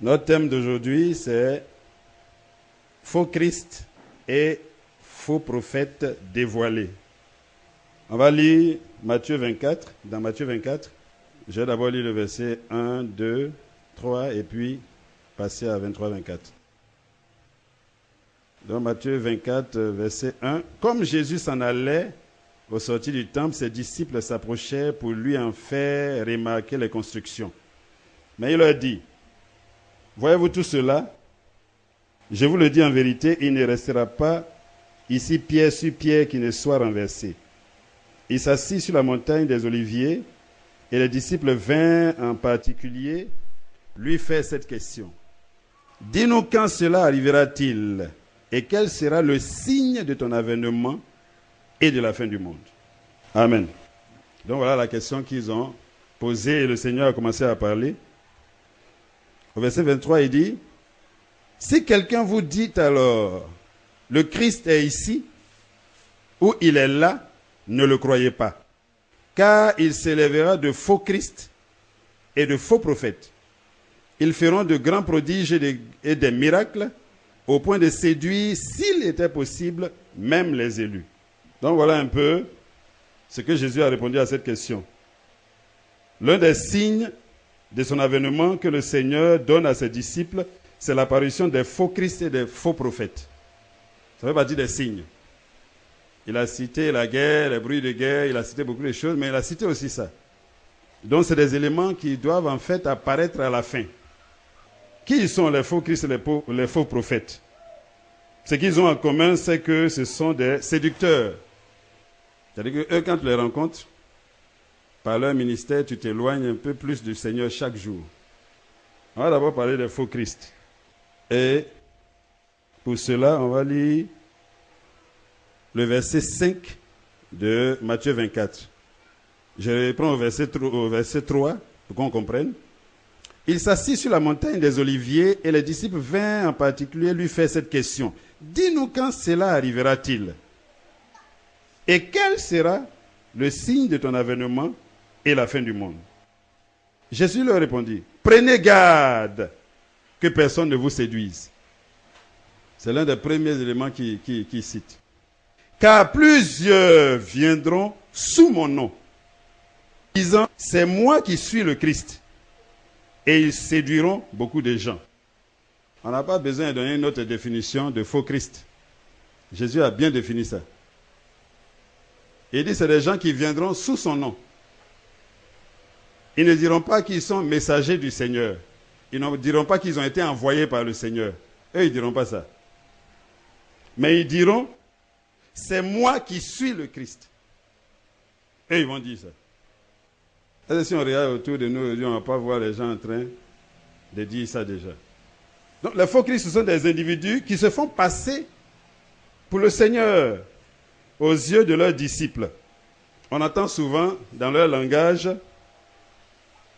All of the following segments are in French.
Notre thème d'aujourd'hui, c'est faux Christ et faux prophètes dévoilés. On va lire Matthieu 24. Dans Matthieu 24, je vais d'abord lire le verset 1, 2, 3 et puis passer à 23-24. Dans Matthieu 24, verset 1, « Comme Jésus s'en allait au sortir du temple, ses disciples s'approchaient pour lui en faire remarquer les constructions. Mais il leur dit, « Voyez-vous tout cela? Je vous le dis en vérité, il ne restera pas ici pierre sur pierre qui ne soit renversée. » Il s'assit sur la montagne des Oliviers et les disciples vinrent en particulier lui faire cette question. « Dis-nous quand cela arrivera-t-il et quel sera le signe de ton avènement et de la fin du monde? » Amen. Donc voilà la question qu'ils ont posée et le Seigneur a commencé à parler. Au verset 23, il dit, « Si quelqu'un vous dit alors, le Christ est ici, ou il est là, ne le croyez pas, car il s'élèvera de faux Christ et de faux prophètes. Ils feront de grands prodiges et des miracles, au point de séduire, s'il était possible, même les élus. » Donc voilà un peu ce que Jésus a répondu à cette question. L'un des signes de son avènement que le Seigneur donne à ses disciples, c'est l'apparition des faux Christ et des faux prophètes. Ça fait partie des signes. Il a cité la guerre, les bruits de guerre, il a cité beaucoup de choses, mais il a cité aussi ça. Donc c'est des éléments qui doivent en fait apparaître à la fin. Qui sont les faux Christ et les faux prophètes? Ce qu'ils ont en commun, c'est que ce sont des séducteurs. C'est-à-dire qu'eux, quand tu les rencontres, par leur ministère, tu t'éloignes un peu plus du Seigneur chaque jour. On va d'abord parler des faux Christ. Et pour cela, on va lire le verset 5 de Matthieu 24. Je reprends au verset 3 pour qu'on comprenne. Il s'assit sur la montagne des Oliviers et les disciples vinrent en particulier lui faire cette question. Dis-nous quand cela arrivera-t-il? Et quel sera le signe de ton avènement et la fin du monde? Jésus leur répondit, prenez garde que personne ne vous séduise. C'est l'un des premiers éléments qu'il cite. Car plusieurs viendront sous mon nom, disant, c'est moi qui suis le Christ. Et ils séduiront beaucoup de gens. On n'a pas besoin de donner une autre définition de faux Christ. Jésus a bien défini ça. Il dit, c'est des gens qui viendront sous son nom. Ils ne diront pas qu'ils sont messagers du Seigneur. Ils ne diront pas qu'ils ont été envoyés par le Seigneur. Eux, ils ne diront pas ça. Mais ils diront, c'est moi qui suis le Christ. Et ils vont dire ça. Et si on regarde autour de nous aujourd'hui, on ne va pas voir les gens en train de dire ça déjà. Donc les faux Christ, ce sont des individus qui se font passer pour le Seigneur aux yeux de leurs disciples. On entend souvent dans leur langage,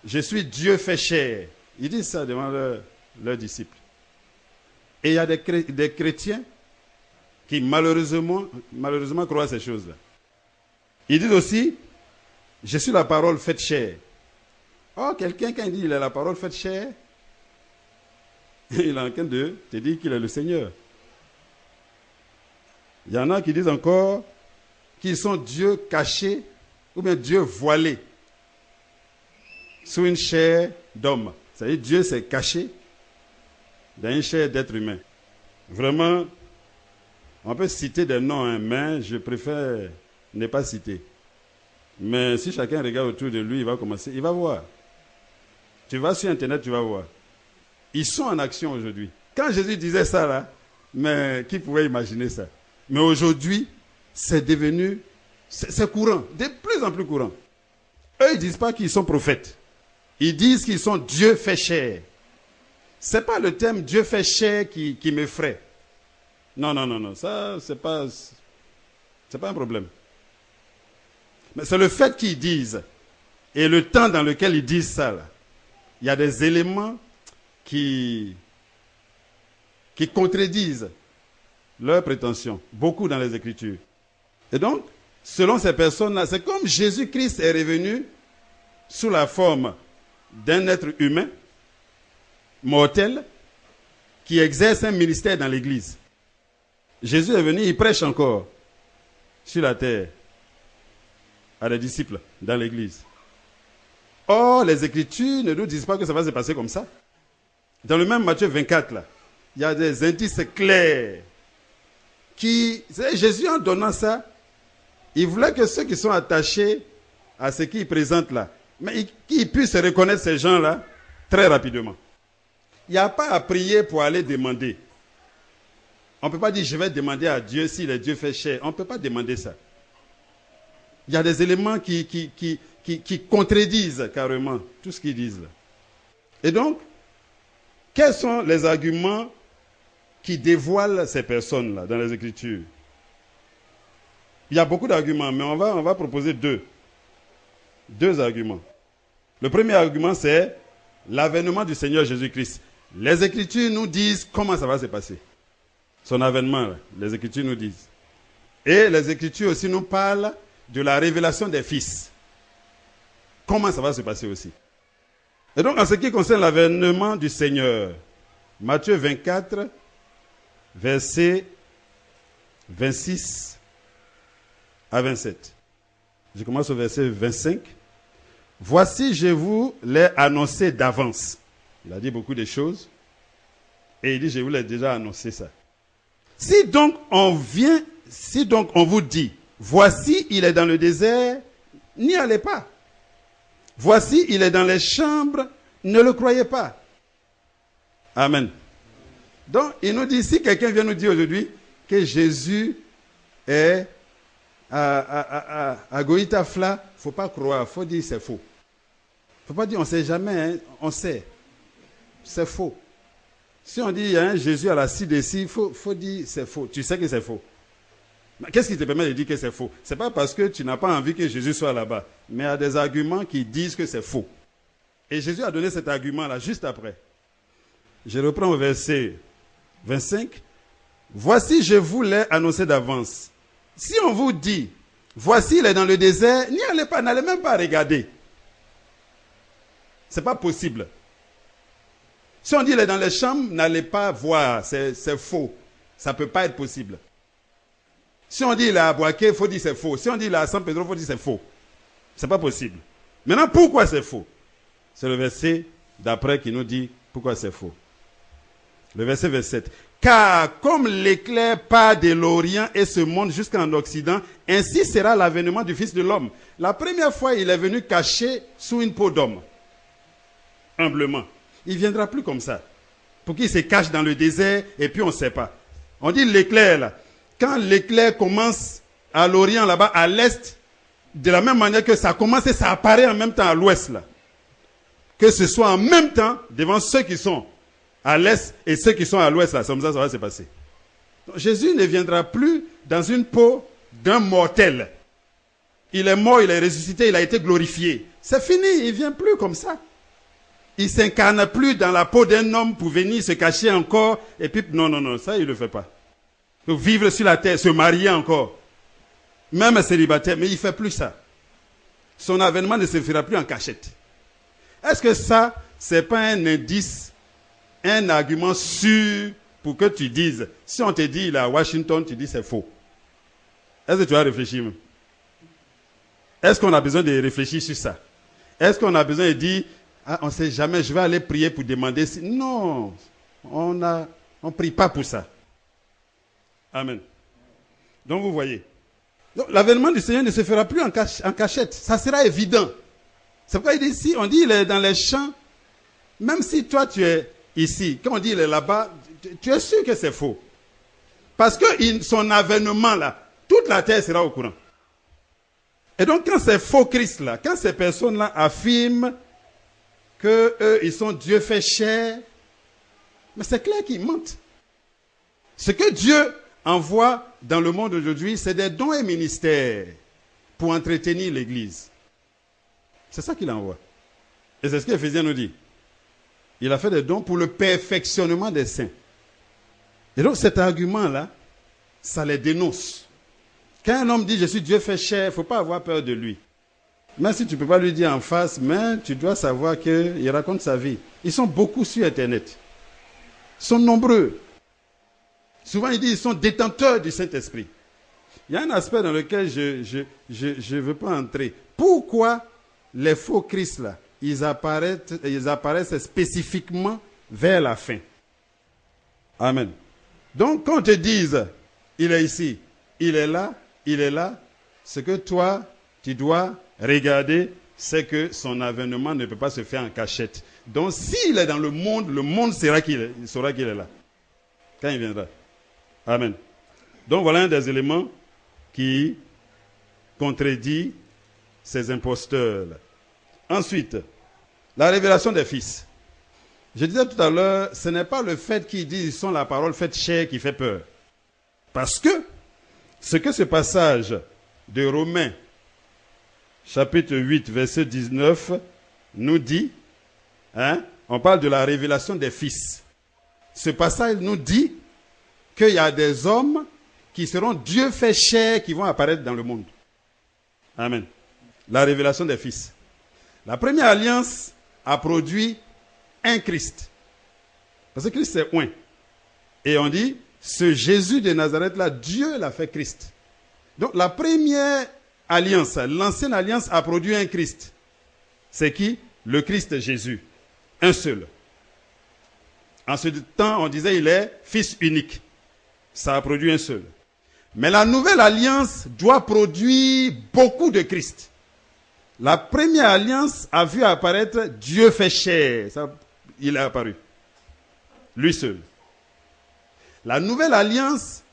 je suis Dieu fait chair. Ils disent ça devant leurs disciples. Et il y a des chrétiens qui malheureusement croient ces choses-là. Ils disent aussi, je suis la parole faite chair. Oh, quelqu'un quand il dit il est la parole faite chair, il est en train de te dire qu'il est le Seigneur. Il y en a qui disent encore qu'ils sont Dieu caché ou bien Dieu voilé sous une chair d'homme. C'est-à-dire Dieu s'est caché dans une chair d'être humain. Vraiment, on peut citer des noms, mais je préfère ne pas citer. Mais si chacun regarde autour de lui, il va voir. Tu vas sur Internet, tu vas voir. Ils sont en action aujourd'hui. Quand Jésus disait ça là, mais qui pouvait imaginer ça? Mais aujourd'hui, c'est devenu, c'est courant, de plus en plus courant. Eux, ils ne disent pas qu'ils sont prophètes. Ils disent qu'ils sont Dieu fait chair. Ce n'est pas le terme Dieu fait chair qui m'effraie. Non, ça, c'est pas un problème. Mais c'est le fait qu'ils disent, et le temps dans lequel ils disent ça, là, il y a des éléments qui contredisent leurs prétentions, beaucoup dans les Écritures. Et donc, selon ces personnes-là, c'est comme Jésus-Christ est revenu sous la forme d'un être humain, mortels qui exercent un ministère dans l'église. Jésus est venu, il prêche encore sur la terre à des disciples dans l'église. Or, les Écritures ne nous disent pas que ça va se passer comme ça. Dans le même Matthieu 24, là, il y a des indices clairs qui... Jésus, en donnant ça, il voulait que ceux qui sont attachés à ce qu'il présente là, mais qu'ils puissent reconnaître ces gens-là très rapidement. Il n'y a pas à prier pour aller demander. On ne peut pas dire, je vais demander à Dieu si le Dieu fait chair. On ne peut pas demander ça. Il y a des éléments qui contredisent carrément tout ce qu'ils disent là. Et donc, quels sont les arguments qui dévoilent ces personnes-là dans les Écritures? Il y a beaucoup d'arguments, mais on va proposer deux. Deux arguments. Le premier argument, c'est l'avènement du Seigneur Jésus-Christ. Les Écritures nous disent comment ça va se passer. Son avènement, là, les Écritures nous disent. Et les Écritures aussi nous parlent de la révélation des fils. Comment ça va se passer aussi. Et donc, en ce qui concerne l'avènement du Seigneur, Matthieu 24, versets 26 à 27. Je commence au verset 25. Voici, je vous l'ai annoncé d'avance. Il a dit beaucoup de choses. Et il dit, je vous l'ai déjà annoncé ça. Si donc on vous dit, voici, il est dans le désert, n'y allez pas. Voici, il est dans les chambres, ne le croyez pas. Amen. Donc, il nous dit, si quelqu'un vient nous dire aujourd'hui que Jésus est à Goïtafla, il ne faut pas croire, il faut dire c'est faux. Il ne faut pas dire on ne sait jamais, hein, on sait. C'est faux. Si on dit il y a un Jésus à la CDC, il faut dire c'est faux. Tu sais que c'est faux. Mais qu'est-ce qui te permet de dire que c'est faux? Ce n'est pas parce que tu n'as pas envie que Jésus soit là-bas, mais il y a des arguments qui disent que c'est faux. Et Jésus a donné cet argument-là juste après. Je reprends au verset 25. Voici, je vous l'ai annoncé d'avance. Si on vous dit, voici, il est dans le désert, n'y allez pas, n'allez même pas regarder. Ce n'est pas possible. Si on dit il est dans les chambres, n'allez pas voir, c'est faux. Ça ne peut pas être possible. Si on dit il est à Boaké, il faut dire c'est faux. Si on dit il est à San Pedro, il faut dire c'est faux. Ce n'est pas possible. Maintenant, pourquoi c'est faux? C'est le verset d'après qui nous dit pourquoi c'est faux. Le verset 27. Car comme l'éclair part de l'Orient et se monte jusqu'en Occident, ainsi sera l'avènement du Fils de l'homme. La première fois, il est venu caché sous une peau d'homme. Humblement. Il ne viendra plus comme ça. Pour qu'il se cache dans le désert et puis on ne sait pas. On dit l'éclair là. Quand l'éclair commence à l'Orient là-bas, à l'Est, de la même manière que ça commence et ça apparaît en même temps à l'Ouest là. Que ce soit en même temps devant ceux qui sont à l'Est et ceux qui sont à l'Ouest là. Comme ça va se passer. Donc, Jésus ne viendra plus dans une peau d'un mortel. Il est mort, il est ressuscité, il a été glorifié. C'est fini, il ne vient plus comme ça. Il ne s'incarne plus dans la peau d'un homme pour venir se cacher encore. Et puis, non, ça, il ne le fait pas. Vivre sur la terre, se marier encore. Même célibataire, mais il ne fait plus ça. Son avènement ne se fera plus en cachette. Est-ce que ça, ce n'est pas un indice, un argument sûr pour que tu dises, si on te dit il est à Washington, tu dis c'est faux. Est-ce que tu as réfléchi même? Est-ce qu'on a besoin de réfléchir sur ça? Est-ce qu'on a besoin de dire, ah, on ne sait jamais, je vais aller prier pour demander si... Non, on ne prie pas pour ça. Amen. Donc vous voyez. L'avènement du Seigneur ne se fera plus en cachette. Ça sera évident. C'est pourquoi il dit ici, on dit il est dans les champs. Même si toi tu es ici, quand on dit il est là-bas, tu es sûr que c'est faux. Parce que son avènement là, toute la terre sera au courant. Et donc quand ces faux Christ là, quand ces personnes-là affirment qu'eux, ils sont Dieu fait chair, mais c'est clair qu'ils mentent. Ce que Dieu envoie dans le monde aujourd'hui, c'est des dons et ministères pour entretenir l'Église. C'est ça qu'il envoie. Et c'est ce qu'Éphésiens nous dit. Il a fait des dons pour le perfectionnement des saints. Et donc cet argument-là, ça les dénonce. Quand un homme dit « je suis Dieu fait chair », il ne faut pas avoir peur de lui. Même si tu ne peux pas lui dire en face, mais tu dois savoir qu'il raconte sa vie. Ils sont beaucoup sur Internet. Ils sont nombreux. Souvent, ils disent qu'ils sont détenteurs du Saint-Esprit. Il y a un aspect dans lequel je ne veux pas entrer. Pourquoi les faux Christ, là, ils apparaissent spécifiquement vers la fin? Amen. Donc, quand on te dise, il est ici, il est là, ce que toi, tu dois regarder, c'est que son avènement ne peut pas se faire en cachette. Donc, s'il est dans le monde saura qu'il est là. Quand il viendra. Amen. Donc, voilà un des éléments qui contredit ces imposteurs-là. Ensuite, la révélation des fils. Je disais tout à l'heure, ce n'est pas le fait qu'ils disent qu'ils sont la parole faite chair qui fait peur. Parce que ce que ce passage de Romains, chapitre 8, verset 19, nous dit, on parle de la révélation des fils. Ce passage nous dit qu'il y a des hommes qui seront Dieu fait chair qui vont apparaître dans le monde. Amen. La révélation des fils. La première alliance a produit un Christ. Parce que Christ c'est un. Et on dit, ce Jésus de Nazareth-là, Dieu l'a fait Christ. Donc la première alliance, l'ancienne alliance a produit un Christ. C'est qui? Le Christ Jésus. Un seul. En ce temps, on disait il est fils unique. Ça a produit un seul. Mais la nouvelle alliance doit produire beaucoup de Christ. La première alliance a vu apparaître Dieu fait chair. Ça, il est apparu. Lui seul. La nouvelle alliance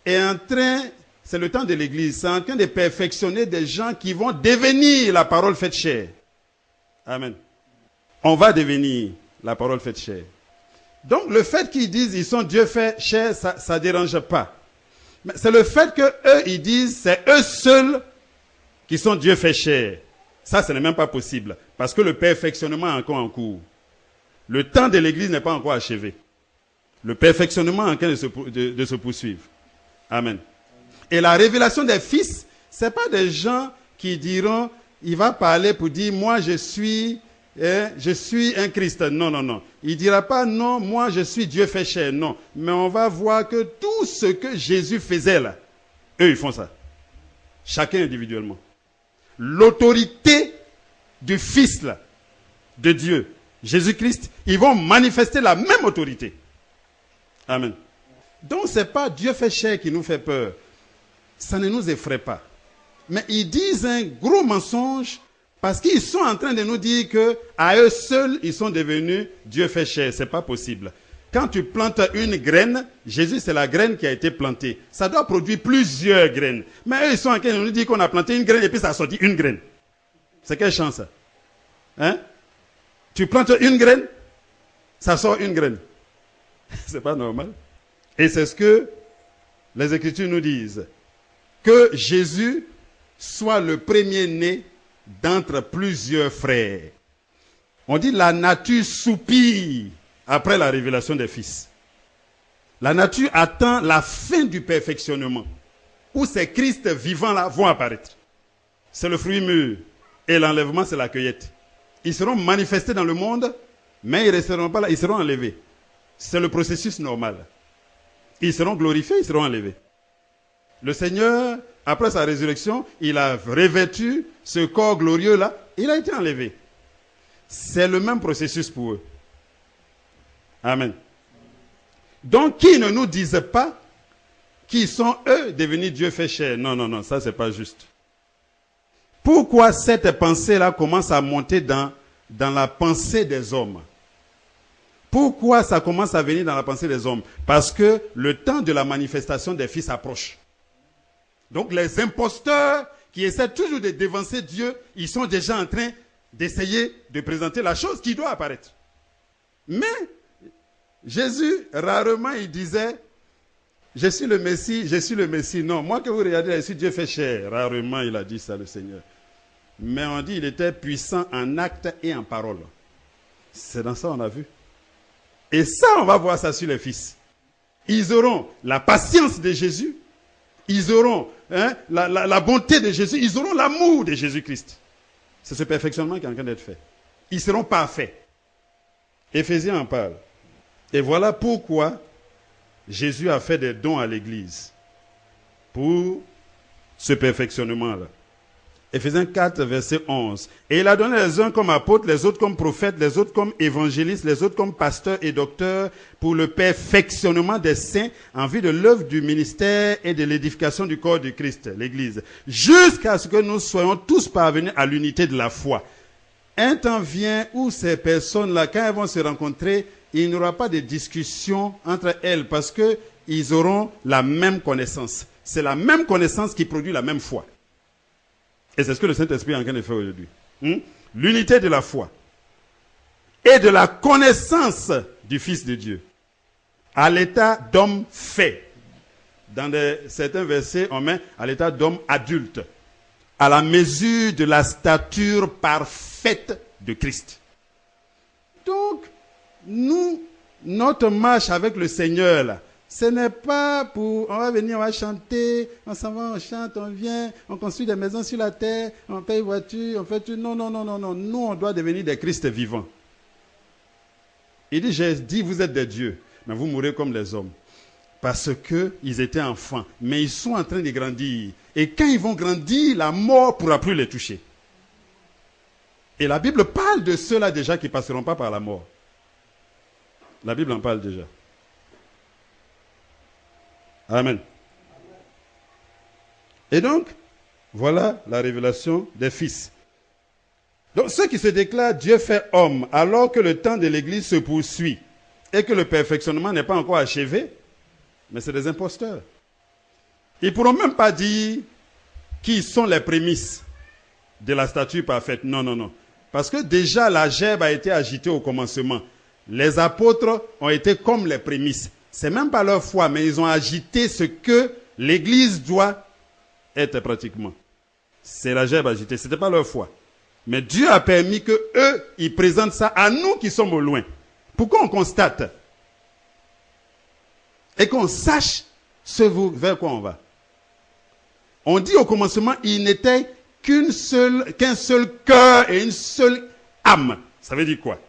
est en train, c'est le temps de l'Église, c'est en train de perfectionner des gens qui vont devenir la parole faite chair. Amen. On va devenir la parole faite chair. Donc le fait qu'ils disent ils sont Dieu fait chair, ça ne dérange pas. Mais c'est le fait qu'eux, ils disent c'est eux seuls qui sont Dieu fait chair. Ça, ce n'est même pas possible. Parce que le perfectionnement est encore en cours. Le temps de l'Église n'est pas encore achevé. Le perfectionnement est en train de se poursuivre. Amen. Et la révélation des fils, ce n'est pas des gens qui diront, il va parler pour dire, moi je suis un Christ. Non, non, non. Il ne dira pas, non, moi je suis Dieu fait chair. Non. Mais on va voir que tout ce que Jésus faisait là, eux ils font ça. Chacun individuellement. L'autorité du Fils là, de Dieu, Jésus-Christ, ils vont manifester la même autorité. Amen. Donc ce n'est pas Dieu fait chair qui nous fait peur. Ça ne nous effraie pas. Mais ils disent un gros mensonge parce qu'ils sont en train de nous dire qu'à eux seuls, ils sont devenus Dieu fait chair. Ce n'est pas possible. Quand tu plantes une graine, Jésus c'est la graine qui a été plantée. Ça doit produire plusieurs graines. Mais eux, ils sont en train de nous dire qu'on a planté une graine et puis ça a sorti une graine. C'est quelle chance ça? Hein? Tu plantes une graine, ça sort une graine. C'est pas normal. Et c'est ce que les Écritures nous disent. Que Jésus soit le premier-né d'entre plusieurs frères. On dit la nature soupire après la révélation des fils. La nature attend la fin du perfectionnement, où ces Christ vivants-là vont apparaître. C'est le fruit mûr, et l'enlèvement, c'est la cueillette. Ils seront manifestés dans le monde, mais ils ne resteront pas là, ils seront enlevés. C'est le processus normal. Ils seront glorifiés, ils seront enlevés. Le Seigneur, après sa résurrection, il a revêtu ce corps glorieux-là, il a été enlevé. C'est le même processus pour eux. Amen. Donc, qu'ils ne nous disent pas qu'ils sont eux devenus Dieu fait chair. Non, non, non, ça c'est pas juste. Pourquoi cette pensée-là commence à monter dans la pensée des hommes? Pourquoi ça commence à venir dans la pensée des hommes? Parce que le temps de la manifestation des fils approche. Donc les imposteurs qui essaient toujours de dévancer Dieu, ils sont déjà en train d'essayer de présenter la chose qui doit apparaître. Mais Jésus, rarement, il disait, je suis le Messie, je suis le Messie. Non, moi que vous regardez, je suis Dieu fait chair. Rarement, il a dit ça, le Seigneur. Mais on dit, il était puissant en acte et en parole. C'est dans ça qu'on a vu. Et ça, on va voir ça sur les fils. Ils auront la patience de Jésus. Ils auront la bonté de Jésus. Ils auront l'amour de Jésus-Christ. C'est ce perfectionnement qui est en train d'être fait. Ils seront parfaits. Éphésiens en parle. Et voilà pourquoi Jésus a fait des dons à l'Église. Pour ce perfectionnement-là. Éphésiens 4, verset 11. Et il a donné les uns comme apôtres, les autres comme prophètes, les autres comme évangélistes, les autres comme pasteurs et docteurs, pour le perfectionnement des saints, en vue de l'œuvre du ministère et de l'édification du corps du Christ, l'Église, jusqu'à ce que nous soyons tous parvenus à l'unité de la foi. Un temps vient où ces personnes-là, quand elles vont se rencontrer, il n'y aura pas de discussion entre elles, parce qu'ils auront la même connaissance. C'est la même connaissance qui produit la même foi. Et c'est ce que le Saint-Esprit est en train de faire aujourd'hui. L'unité de la foi et de la connaissance du Fils de Dieu à l'état d'homme fait. Dans certains versets, on met à l'état d'homme adulte, à la mesure de la stature parfaite de Christ. Donc, notre marche avec le Seigneur, là, ce n'est pas pour, on va venir, on va chanter, on s'en va, on chante, on vient, on construit des maisons sur la terre, on paye voiture, on fait tout. Non. Nous, on doit devenir des Christ vivants. Il dit, j'ai dit, vous êtes des dieux, mais vous mourrez comme les hommes. Parce qu'ils étaient enfants, mais ils sont en train de grandir. Et quand ils vont grandir, la mort ne pourra plus les toucher. Et la Bible parle de ceux-là déjà qui ne passeront pas par la mort. La Bible en parle déjà. Amen. Et donc, voilà la révélation des fils. Donc, ceux qui se déclarent Dieu fait homme, alors que le temps de l'Église se poursuit et que le perfectionnement n'est pas encore achevé, mais c'est des imposteurs. Ils ne pourront même pas dire qui sont les prémices de la stature parfaite. Non. Parce que déjà, la gerbe a été agitée au commencement. Les apôtres ont été comme les prémices. C'est même pas leur foi, mais ils ont agité ce que l'Église doit être pratiquement. C'est la gerbe agitée, ce n'était pas leur foi. Mais Dieu a permis que eux, ils présentent ça à nous qui sommes au loin. Pourquoi on constate et qu'on sache vers quoi on va. On dit au commencement, il n'était qu'un seul cœur et une seule âme. Ça veut dire quoi?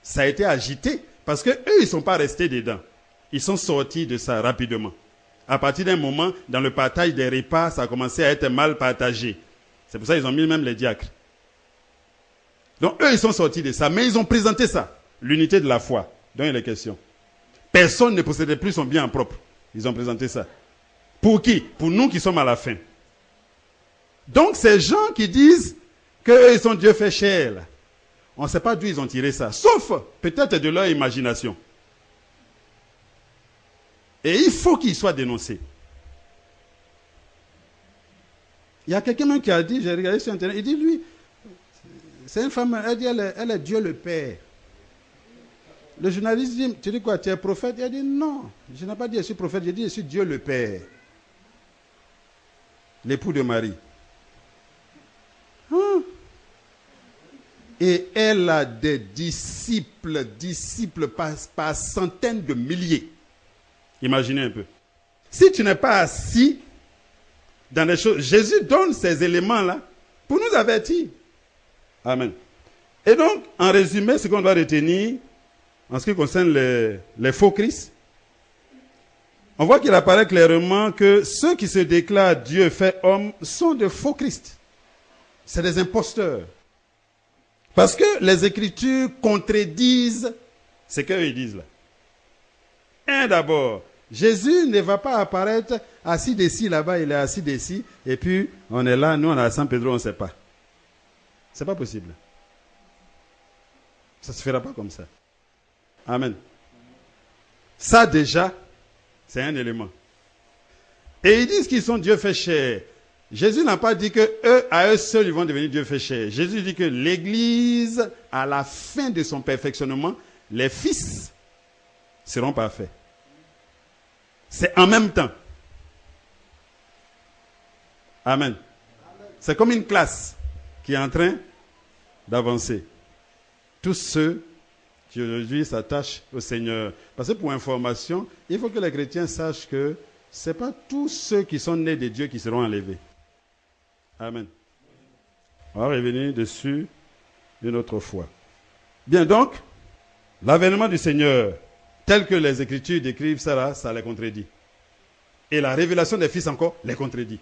Ça a été agité. Parce qu'eux, ils ne sont pas restés dedans. Ils sont sortis de ça rapidement. À partir d'un moment, dans le partage des repas, ça a commencé à être mal partagé. C'est pour ça qu'ils ont mis même les diacres. Donc eux, ils sont sortis de ça. Mais ils ont présenté ça. L'unité de la foi, dont il est question. Personne ne possédait plus son bien propre. Ils ont présenté ça. Pour qui? Pour nous qui sommes à la fin. Donc ces gens qui disent qu'eux, ils sont Dieu fait chair, là. On ne sait pas d'où ils ont tiré ça, sauf peut-être de leur imagination. Et il faut qu'ils soient dénoncés. Il y a quelqu'un qui a dit, j'ai regardé sur Internet, il dit, lui, c'est une femme, elle dit, elle est Dieu le Père. Le journaliste dit, tu dis quoi, tu es prophète? Il a dit, non, je n'ai pas dit je suis prophète, j'ai dit je suis Dieu le Père. L'époux de Marie. Et elle a des disciples par centaines de milliers. Imaginez un peu. Si tu n'es pas assis dans les choses, Jésus donne ces éléments-là pour nous avertir. Amen. Et donc, en résumé, ce qu'on doit retenir, en ce qui concerne les faux Christ, on voit qu'il apparaît clairement que ceux qui se déclarent Dieu fait homme sont de faux Christ. C'est des imposteurs. Parce que les Écritures contredisent ce qu'eux disent là. D'abord, Jésus ne va pas apparaître assis d'ici, là-bas, il est assis d'ici, et puis on est là, nous on est à San Pedro, on ne sait pas. C'est pas possible. Ça ne se fera pas comme ça. Amen. Ça déjà, c'est un élément. Et ils disent qu'ils sont Dieu fait chair. Jésus n'a pas dit que eux, à eux seuls, ils vont devenir Dieu fait chair. Jésus dit que l'Église, à la fin de son perfectionnement, les fils seront parfaits. C'est en même temps. Amen. C'est comme une classe qui est en train d'avancer. Tous ceux qui aujourd'hui s'attachent au Seigneur. Parce que pour information, il faut que les chrétiens sachent que ce n'est pas tous ceux qui sont nés de Dieu qui seront enlevés. Amen. On va revenir dessus une autre fois. Bien donc, l'avènement du Seigneur, tel que les Écritures décrivent ça là, ça les contredit. Et la révélation des fils encore les contredit.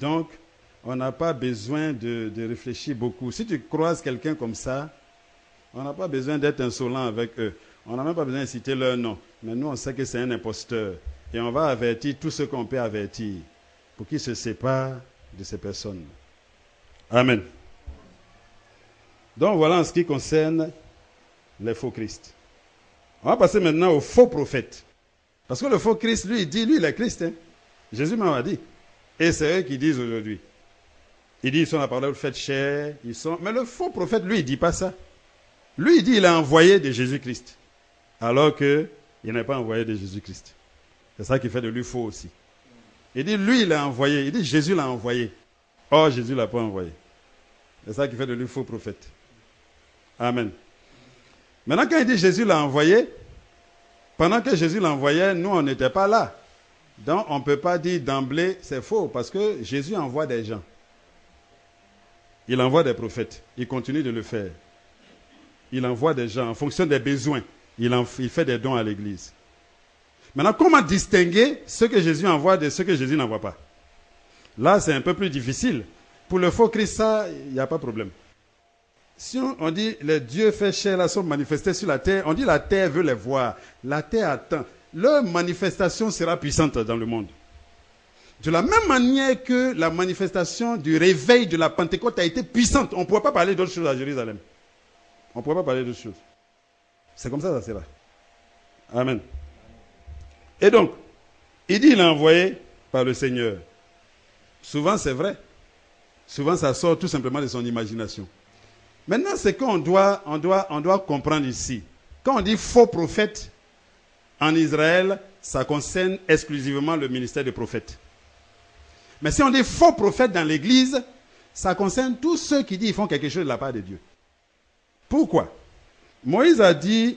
Donc, on n'a pas besoin de réfléchir beaucoup. Si tu croises quelqu'un comme ça, on n'a pas besoin d'être insolent avec eux. On n'a même pas besoin de citer leur nom. Mais nous, on sait que c'est un imposteur. Et on va avertir tous ceux qu'on peut avertir pour qu'ils se séparent de ces personnes. Amen. Donc voilà en ce qui concerne les faux Christ. On va passer maintenant aux faux prophètes. Parce que le faux Christ, lui, il dit, lui, il est Christ. Hein. Jésus m'a dit. Et c'est eux qui disent aujourd'hui. Il dit, ils sont la parole faite chair. Mais le faux prophète, lui, il ne dit pas ça. Lui, il dit, il a envoyé de Jésus-Christ. Alors qu'il n'est pas envoyé de Jésus-Christ. C'est ça qui fait de lui faux aussi. Il dit, lui, il l'a envoyé. Il dit, Jésus l'a envoyé. Or, Jésus ne l'a pas envoyé. C'est ça qui fait de lui faux prophète. Amen. Maintenant, quand il dit Jésus l'a envoyé, pendant que Jésus l'envoyait, nous, on n'était pas là. Donc, on ne peut pas dire d'emblée, c'est faux, parce que Jésus envoie des gens. Il envoie des prophètes. Il continue de le faire. Il envoie des gens en fonction des besoins. Il fait des dons à l'Église. Maintenant, comment distinguer ce que Jésus envoie de ce que Jésus n'envoie pas? Là, c'est un peu plus difficile. Pour le faux Christ, ça, il n'y a pas de problème. Si on dit les dieux faits chair là sont manifestés sur la terre, on dit la terre veut les voir. La terre attend. Leur manifestation sera puissante dans le monde. De la même manière que la manifestation du réveil de la Pentecôte a été puissante, on ne pourrait pas parler d'autre chose à Jérusalem. On ne pourrait pas parler d'autre chose. C'est comme ça sera. Amen. Et donc, il dit il est envoyé par le Seigneur. Souvent c'est vrai. Souvent ça sort tout simplement de son imagination. Maintenant, ce qu'on doit comprendre ici. Quand on dit faux prophète en Israël, ça concerne exclusivement le ministère des prophètes. Mais si on dit faux prophète dans l'Église, ça concerne tous ceux qui disent qu'ils font quelque chose de la part de Dieu. Pourquoi? Moïse a dit,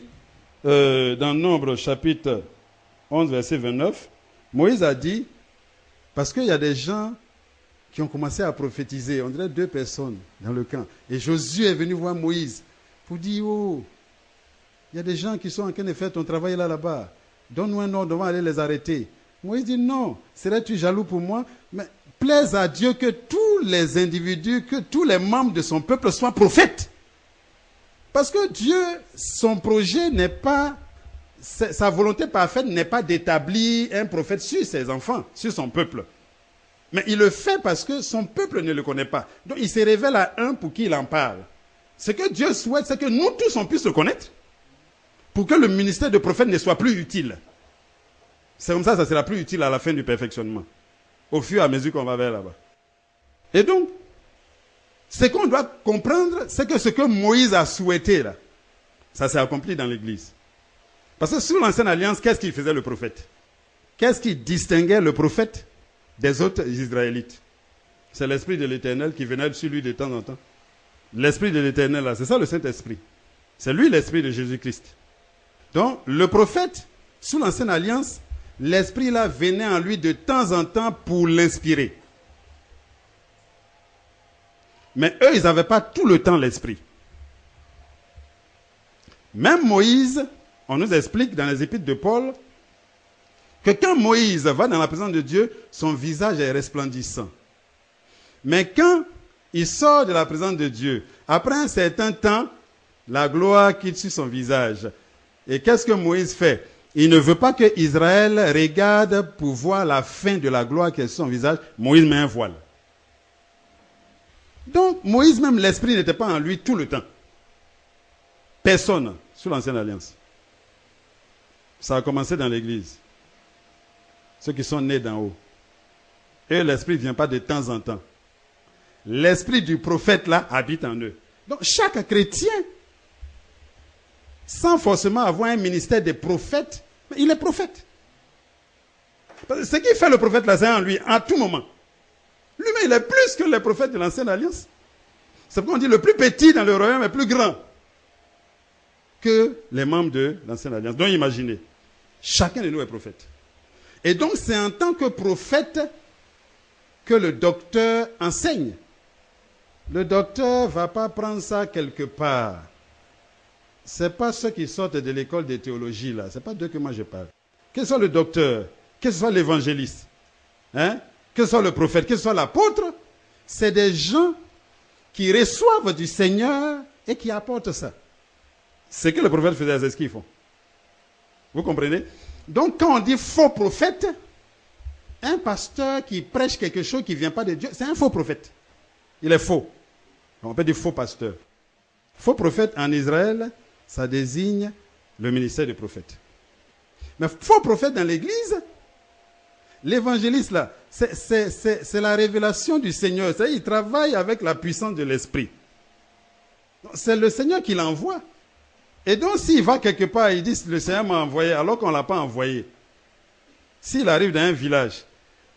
dans Nombre chapitre 11, verset 29, Moïse a dit, parce qu'il y a des gens qui ont commencé à prophétiser, on dirait 2 personnes dans le camp. Et Josué est venu voir Moïse pour dire, oh, il y a des gens qui sont en train de faire ton travail là-bas. Donne-nous un ordre, on va aller les arrêter. Moïse dit, non, serais-tu jaloux pour moi? Mais plaise à Dieu que tous les individus, que tous les membres de son peuple soient prophètes. Parce que Dieu, son projet n'est pas, sa volonté parfaite n'est pas d'établir un prophète sur ses enfants, sur son peuple. Mais il le fait parce que son peuple ne le connaît pas. Donc il se révèle à un pour qui il en parle. Ce que Dieu souhaite, c'est que nous tous on puisse le connaître. Pour que le ministère de prophète ne soit plus utile. C'est comme ça sera plus utile à la fin du perfectionnement. Au fur et à mesure qu'on va vers là-bas. Et donc, ce qu'on doit comprendre, c'est que ce que Moïse a souhaité là, ça s'est accompli dans l'Église. Parce que sous l'Ancienne Alliance, qu'est-ce qu'il faisait le prophète? Qu'est-ce qui distinguait le prophète des autres Israélites? C'est l'Esprit de l'Éternel qui venait sur lui de temps en temps. L'Esprit de l'Éternel, là, c'est ça le Saint-Esprit. C'est lui l'Esprit de Jésus-Christ. Donc, le prophète, sous l'Ancienne Alliance, l'Esprit là venait en lui de temps en temps pour l'inspirer. Mais eux, ils n'avaient pas tout le temps l'Esprit. Même Moïse, on nous explique dans les épîtres de Paul, que quand Moïse va dans la présence de Dieu, son visage est resplendissant. Mais quand il sort de la présence de Dieu, après un certain temps, la gloire quitte sur son visage. Et qu'est-ce que Moïse fait? Il ne veut pas que Israël regarde pour voir la fin de la gloire qui est sur son visage. Moïse met un voile. Donc, Moïse, même l'Esprit n'était pas en lui tout le temps. Personne, sous l'Ancienne Alliance. Ça a commencé dans l'Église. Ceux qui sont nés d'en haut. Et l'Esprit ne vient pas de temps en temps. L'Esprit du prophète, là, habite en eux. Donc, chaque chrétien, sans forcément avoir un ministère de prophète, il est prophète. Parce que ce qui fait le prophète, là, c'est en lui, à tout moment. Lui-même, il est plus que les prophètes de l'Ancienne Alliance. C'est pourquoi on dit le plus petit dans le royaume est plus grand que les membres de l'Ancienne Alliance. Donc, imaginez, chacun de nous est prophète. Et donc, c'est en tant que prophète que le docteur enseigne. Le docteur ne va pas prendre ça quelque part. Ce n'est pas ceux qui sortent de l'école de théologie, là. Ce n'est pas d'eux que moi je parle. Que ce soit le docteur, que ce soit l'évangéliste, hein, que ce soit le prophète, que ce soit l'apôtre, c'est des gens qui reçoivent du Seigneur et qui apportent ça. Ce que le prophète faisait, c'est ce qu'ils font. Vous comprenez? Donc quand on dit faux prophète, un pasteur qui prêche quelque chose qui ne vient pas de Dieu, c'est un faux prophète. Il est faux. On peut dire faux pasteur. Faux prophète en Israël, ça désigne le ministère du prophète. Mais faux prophète dans l'église, l'évangéliste là, c'est la révélation du Seigneur. C'est-à-dire, il travaille avec la puissance de l'esprit. C'est le Seigneur qui l'envoie. Et donc s'il va quelque part, il dit le Seigneur m'a envoyé alors qu'on ne l'a pas envoyé. S'il arrive dans un village,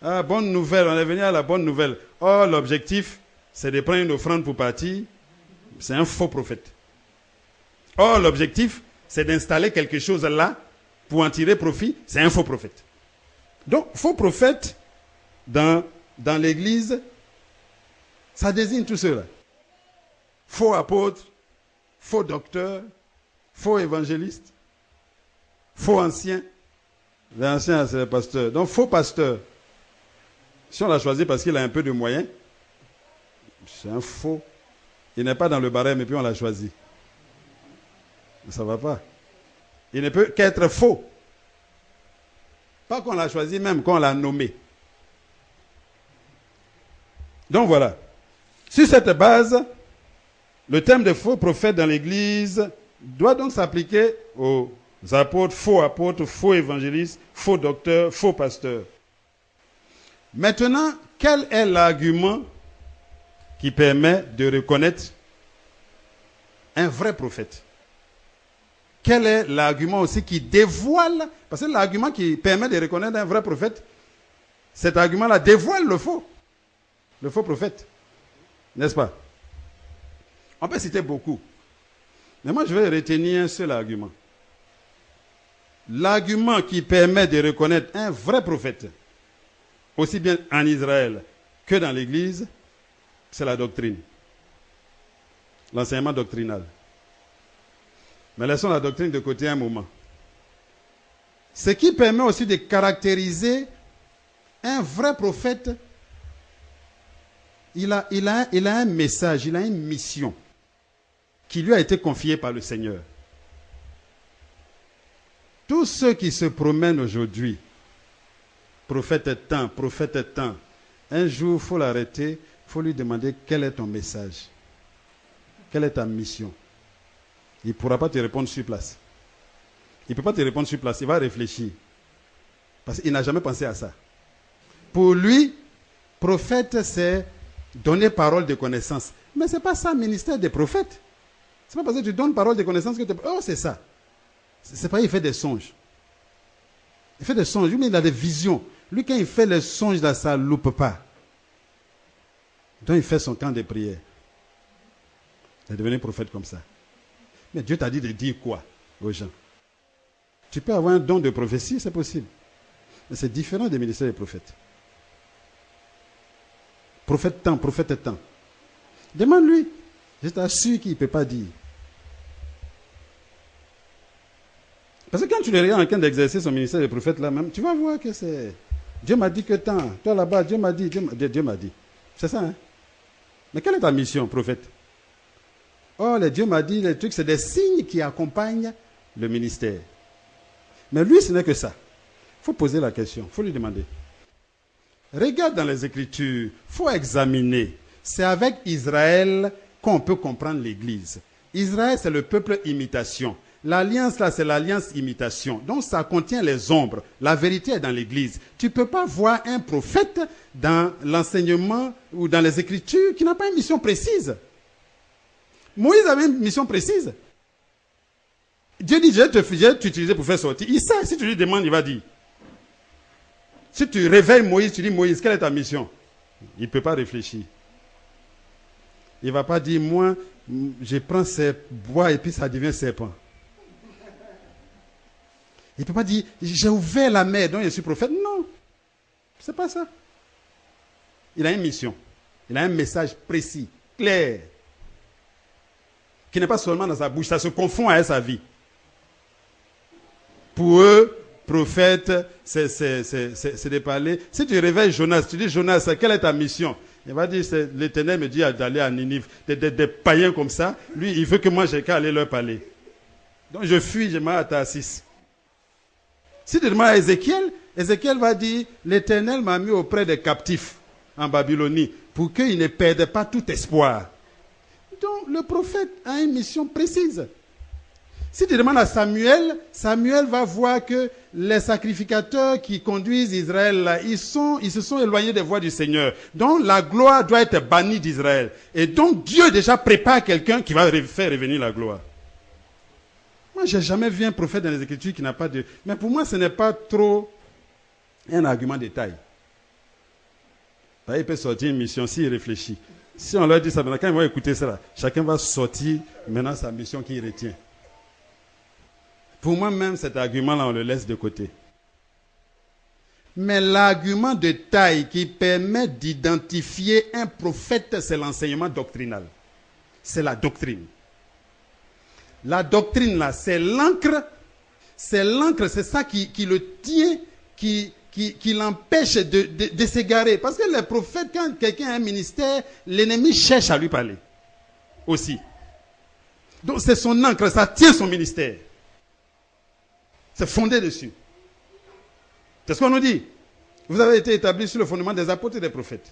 ah, bonne nouvelle, on est venu à la bonne nouvelle. Oh, l'objectif, c'est de prendre une offrande pour partir. C'est un faux prophète. Or, l'objectif, c'est d'installer quelque chose là pour en tirer profit. C'est un faux prophète. Donc, faux prophète dans l'église, ça désigne tout cela. Faux apôtre, faux docteur, faux évangéliste, faux ancien. L'ancien, c'est le pasteur. Donc, faux pasteur. Si on l'a choisi parce qu'il a un peu de moyens, c'est un faux. Il n'est pas dans le barème et puis on l'a choisi. Ça ne va pas. Il ne peut qu'être faux. Pas qu'on l'a choisi, même qu'on l'a nommé. Donc voilà. Sur cette base, le thème de faux prophète dans l'Église doit donc s'appliquer aux apôtres, faux évangélistes, faux docteurs, faux pasteurs. Maintenant, quel est l'argument qui permet de reconnaître un vrai prophète? Quel est l'argument aussi qui dévoile, parce que l'argument qui permet de reconnaître un vrai prophète, cet argument-là dévoile le faux prophète, n'est-ce pas? On peut citer beaucoup, mais moi je vais retenir un seul argument. L'argument qui permet de reconnaître un vrai prophète, aussi bien en Israël que dans l'Église, c'est la doctrine. L'enseignement doctrinal. Mais laissons la doctrine de côté un moment. Ce qui permet aussi de caractériser un vrai prophète, il a un message, il a une mission qui lui a été confiée par le Seigneur. Tous ceux qui se promènent aujourd'hui, prophète est temps, un jour il faut l'arrêter, il faut lui demander quel est ton message, quelle est ta mission. Il ne pourra pas te répondre sur place. Il ne peut pas te répondre sur place, il va réfléchir. Parce qu'il n'a jamais pensé à ça. Pour lui, prophète, c'est donner parole de connaissance. Mais ce n'est pas ça, ministère des prophètes. Ce n'est pas parce que tu donnes parole de connaissance que tu... Oh, c'est ça. C'est pas, il fait des songes. Il fait des songes. Lui, il a des visions. Lui, quand il fait les songes, là, ça ne loupe pas. Donc, il fait son camp de prière. Il est devenu prophète comme ça. Mais Dieu t'a dit de dire quoi aux gens? Tu peux avoir un don de prophétie, c'est possible. Mais c'est différent des ministères des prophètes. Prophète temps. Demande-lui. Je t'assure qu'il ne peut pas dire. Parce que quand tu le regardes en train d'exercer son ministère de prophète là même, tu vas voir que c'est... Dieu m'a dit que tant. Toi là-bas, Dieu m'a dit. Dieu m'a dit. C'est ça, hein? Mais quelle est ta mission, prophète? Oh, Dieu m'a dit, les trucs, c'est des signes qui accompagnent le ministère. Mais lui, ce n'est que ça. Il faut poser la question, il faut lui demander. Regarde dans les Écritures, il faut examiner. C'est avec Israël qu'on peut comprendre l'Église. Israël, c'est le peuple imitation. L'alliance, là, c'est l'alliance imitation. Donc, ça contient les ombres. La vérité est dans l'Église. Tu ne peux pas voir un prophète dans l'enseignement ou dans les Écritures qui n'a pas une mission précise. Moïse avait une mission précise. Dieu dit, je vais t'utiliser pour faire sortir. Il sait, si tu lui demandes, il va dire. Si tu réveilles Moïse, tu dis, Moïse, quelle est ta mission? Il ne peut pas réfléchir. Il ne va pas dire, moi, je prends ces bois et puis ça devient serpent. Il ne peut pas dire, j'ai ouvert la mer, donc je suis prophète. Non, ce n'est pas ça. Il a une mission. Il a un message précis, clair, qui n'est pas seulement dans sa bouche, ça se confond avec sa vie. Pour eux, prophète, c'est de parler. Si tu réveilles Jonas, tu dis Jonas, quelle est ta mission? Il va dire, l'Éternel me dit d'aller à Ninive. Des païens comme ça, lui, il veut que moi j'ai qu'à aller leur parler. Donc je fuis, je m'arrête à Tarsis. Si tu demandes à Ézéchiel, Ézéchiel va dire, l'Éternel m'a mis auprès des captifs en Babylonie pour qu'ils ne perdent pas tout espoir. Donc le prophète a une mission précise. Si tu demandes à Samuel, Samuel va voir que les sacrificateurs qui conduisent Israël, là, ils se sont éloignés des voies du Seigneur. Donc la gloire doit être bannie d'Israël. Et donc Dieu déjà prépare quelqu'un qui va faire revenir la gloire. Moi, je n'ai jamais vu un prophète dans les Écritures qui n'a pas de... Mais pour moi, ce n'est pas trop un argument de taille. Il peut sortir une mission s'il réfléchit. Si on leur dit ça, quand ils vont écouter ça, chacun va sortir maintenant sa mission qu'il retient. Pour moi, même cet argument-là, on le laisse de côté. Mais l'argument de taille qui permet d'identifier un prophète, c'est l'enseignement doctrinal. C'est la doctrine. La doctrine, là, c'est l'encre. C'est l'encre, c'est ça qui le tient, qui l'empêche de s'égarer. Parce que les prophètes, quand quelqu'un a un ministère, l'ennemi cherche à lui parler. Aussi. Donc c'est son encre, ça tient son ministère. C'est fondé dessus. C'est ce qu'on nous dit. Vous avez été établis sur le fondement des apôtres et des prophètes.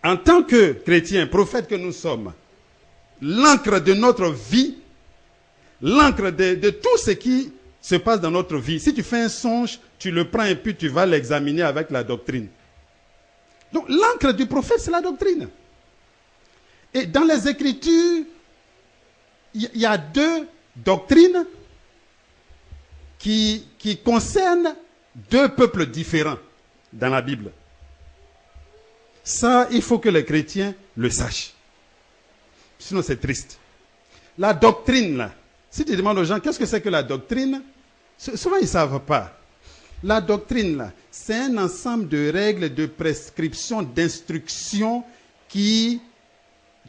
En tant que chrétiens, prophètes que nous sommes, l'encre de notre vie, l'encre de tout ce qui se passe dans notre vie. Si tu fais un songe, tu le prends et puis tu vas l'examiner avec la doctrine. Donc l'encre du prophète, c'est la doctrine. Et dans les Écritures, il y a deux doctrines qui concernent deux peuples différents dans la Bible. Ça, il faut que les chrétiens le sachent. Sinon, c'est triste. La doctrine, là, si tu demandes aux gens qu'est-ce que c'est que la doctrine, souvent ils ne savent pas. La doctrine, là, c'est un ensemble de règles, de prescriptions, d'instructions qui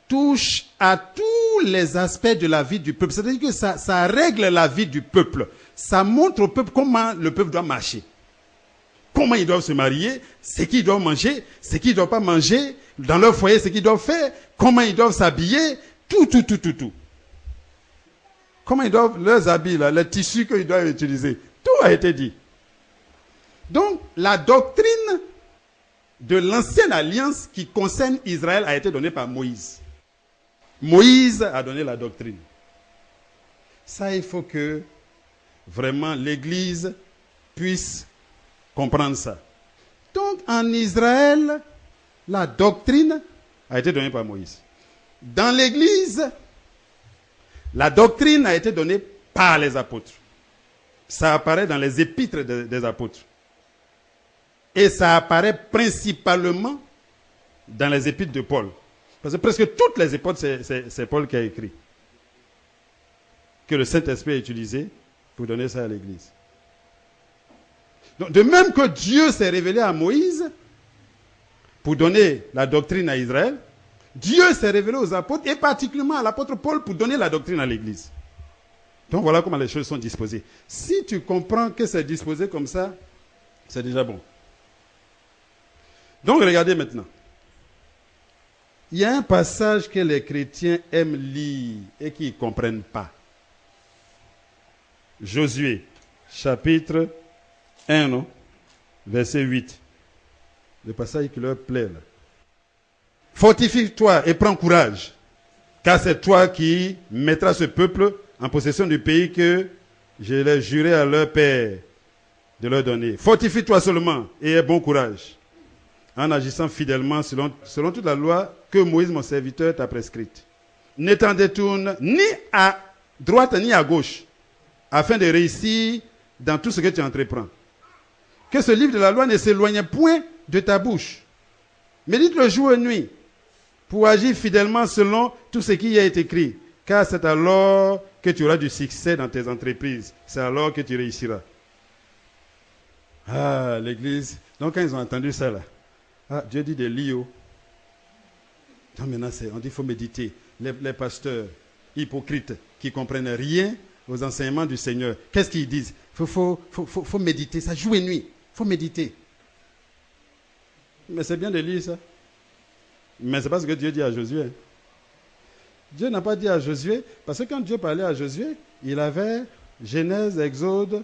touchent à tous les aspects de la vie du peuple. C'est-à-dire que ça règle la vie du peuple. Ça montre au peuple comment le peuple doit marcher. Comment ils doivent se marier, ce qu'ils doivent manger, ce qu'ils ne doivent pas manger, dans leur foyer, ce qu'ils doivent faire, comment ils doivent s'habiller, tout. Comment ils doivent, leurs habits, là, les tissus qu'ils doivent utiliser. Tout a été dit. Donc, la doctrine de l'ancienne alliance qui concerne Israël a été donnée par Moïse. Moïse a donné la doctrine. Ça, il faut que vraiment l'Église puisse comprendre ça. Donc, en Israël, la doctrine a été donnée par Moïse. Dans l'Église, la doctrine a été donnée par les apôtres. Ça apparaît dans les épîtres des apôtres. Et ça apparaît principalement dans les épîtres de Paul. Parce que presque toutes les épîtres, c'est Paul qui a écrit. Que le Saint-Esprit a utilisé pour donner ça à l'Église. Donc, de même que Dieu s'est révélé à Moïse pour donner la doctrine à Israël, Dieu s'est révélé aux apôtres et particulièrement à l'apôtre Paul pour donner la doctrine à l'Église. Donc voilà comment les choses sont disposées. Si tu comprends que c'est disposé comme ça, c'est déjà bon. Donc regardez maintenant. Il y a un passage que les chrétiens aiment lire et qu'ils ne comprennent pas. Josué, chapitre 1, non? Verset 8. Le passage qui leur plaît là. Fortifie-toi et prends courage, car c'est toi qui mettras ce peuple en possession du pays que je l'ai juré à leur père de leur donner. Fortifie-toi seulement et aie bon courage, en agissant fidèlement selon toute la loi que Moïse, mon serviteur, t'a prescrite. Ne t'en détourne ni à droite ni à gauche, afin de réussir dans tout ce que tu entreprends. Que ce livre de la loi ne s'éloigne point de ta bouche. Médite-le jour et nuit, pour agir fidèlement selon tout ce qui y est écrit. Car c'est alors que tu auras du succès dans tes entreprises. C'est alors que tu réussiras. Ah, l'Église. Donc quand ils ont entendu ça là, Dieu dit de lire. Donc maintenant, on dit qu'il faut méditer. Les pasteurs hypocrites qui ne comprennent rien aux enseignements du Seigneur, qu'est-ce qu'ils disent? Il faut méditer, ça joue et nuit. Il faut méditer. Mais c'est bien de lire ça. Mais c'est pas ce que Dieu dit à Josué. Dieu n'a pas dit à Josué, parce que quand Dieu parlait à Josué, il avait Genèse, Exode,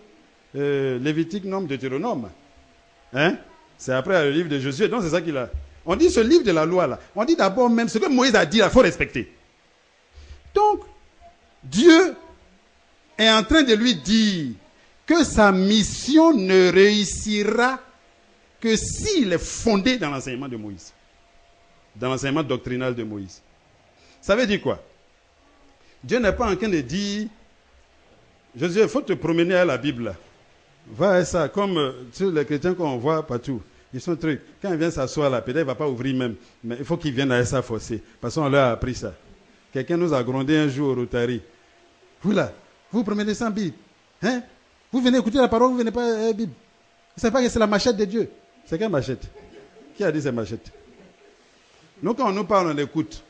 Lévitique, Nombre, Deutéronome. Hein? C'est après le livre de Josué, donc c'est ça qu'il a. On dit ce livre de la loi là, on dit d'abord même ce que Moïse a dit, il faut respecter. Donc, Dieu est en train de lui dire que sa mission ne réussira que s'il est fondé dans l'enseignement de Moïse. Dans l'enseignement doctrinal de Moïse. Ça veut dire quoi? Dieu n'est pas en train de dire, Josué, il faut te promener à la Bible là. Va à ça, comme sur les chrétiens qu'on voit partout. Ils sont trucs. Quand ils viennent s'asseoir là, peut-être il ne va pas ouvrir même. Mais il faut qu'ils viennent à ça forcer. Parce qu'on leur a appris ça. Quelqu'un nous a grondé un jour au Rotary. Vous là, vous promenez sans Bible. Hein? Vous venez écouter la parole, vous ne venez pas Bible. Vous ne savez pas que c'est la machette de Dieu. C'est quelle machette? Qui a dit c'est machette? Nous, quand on nous parle, on écoute.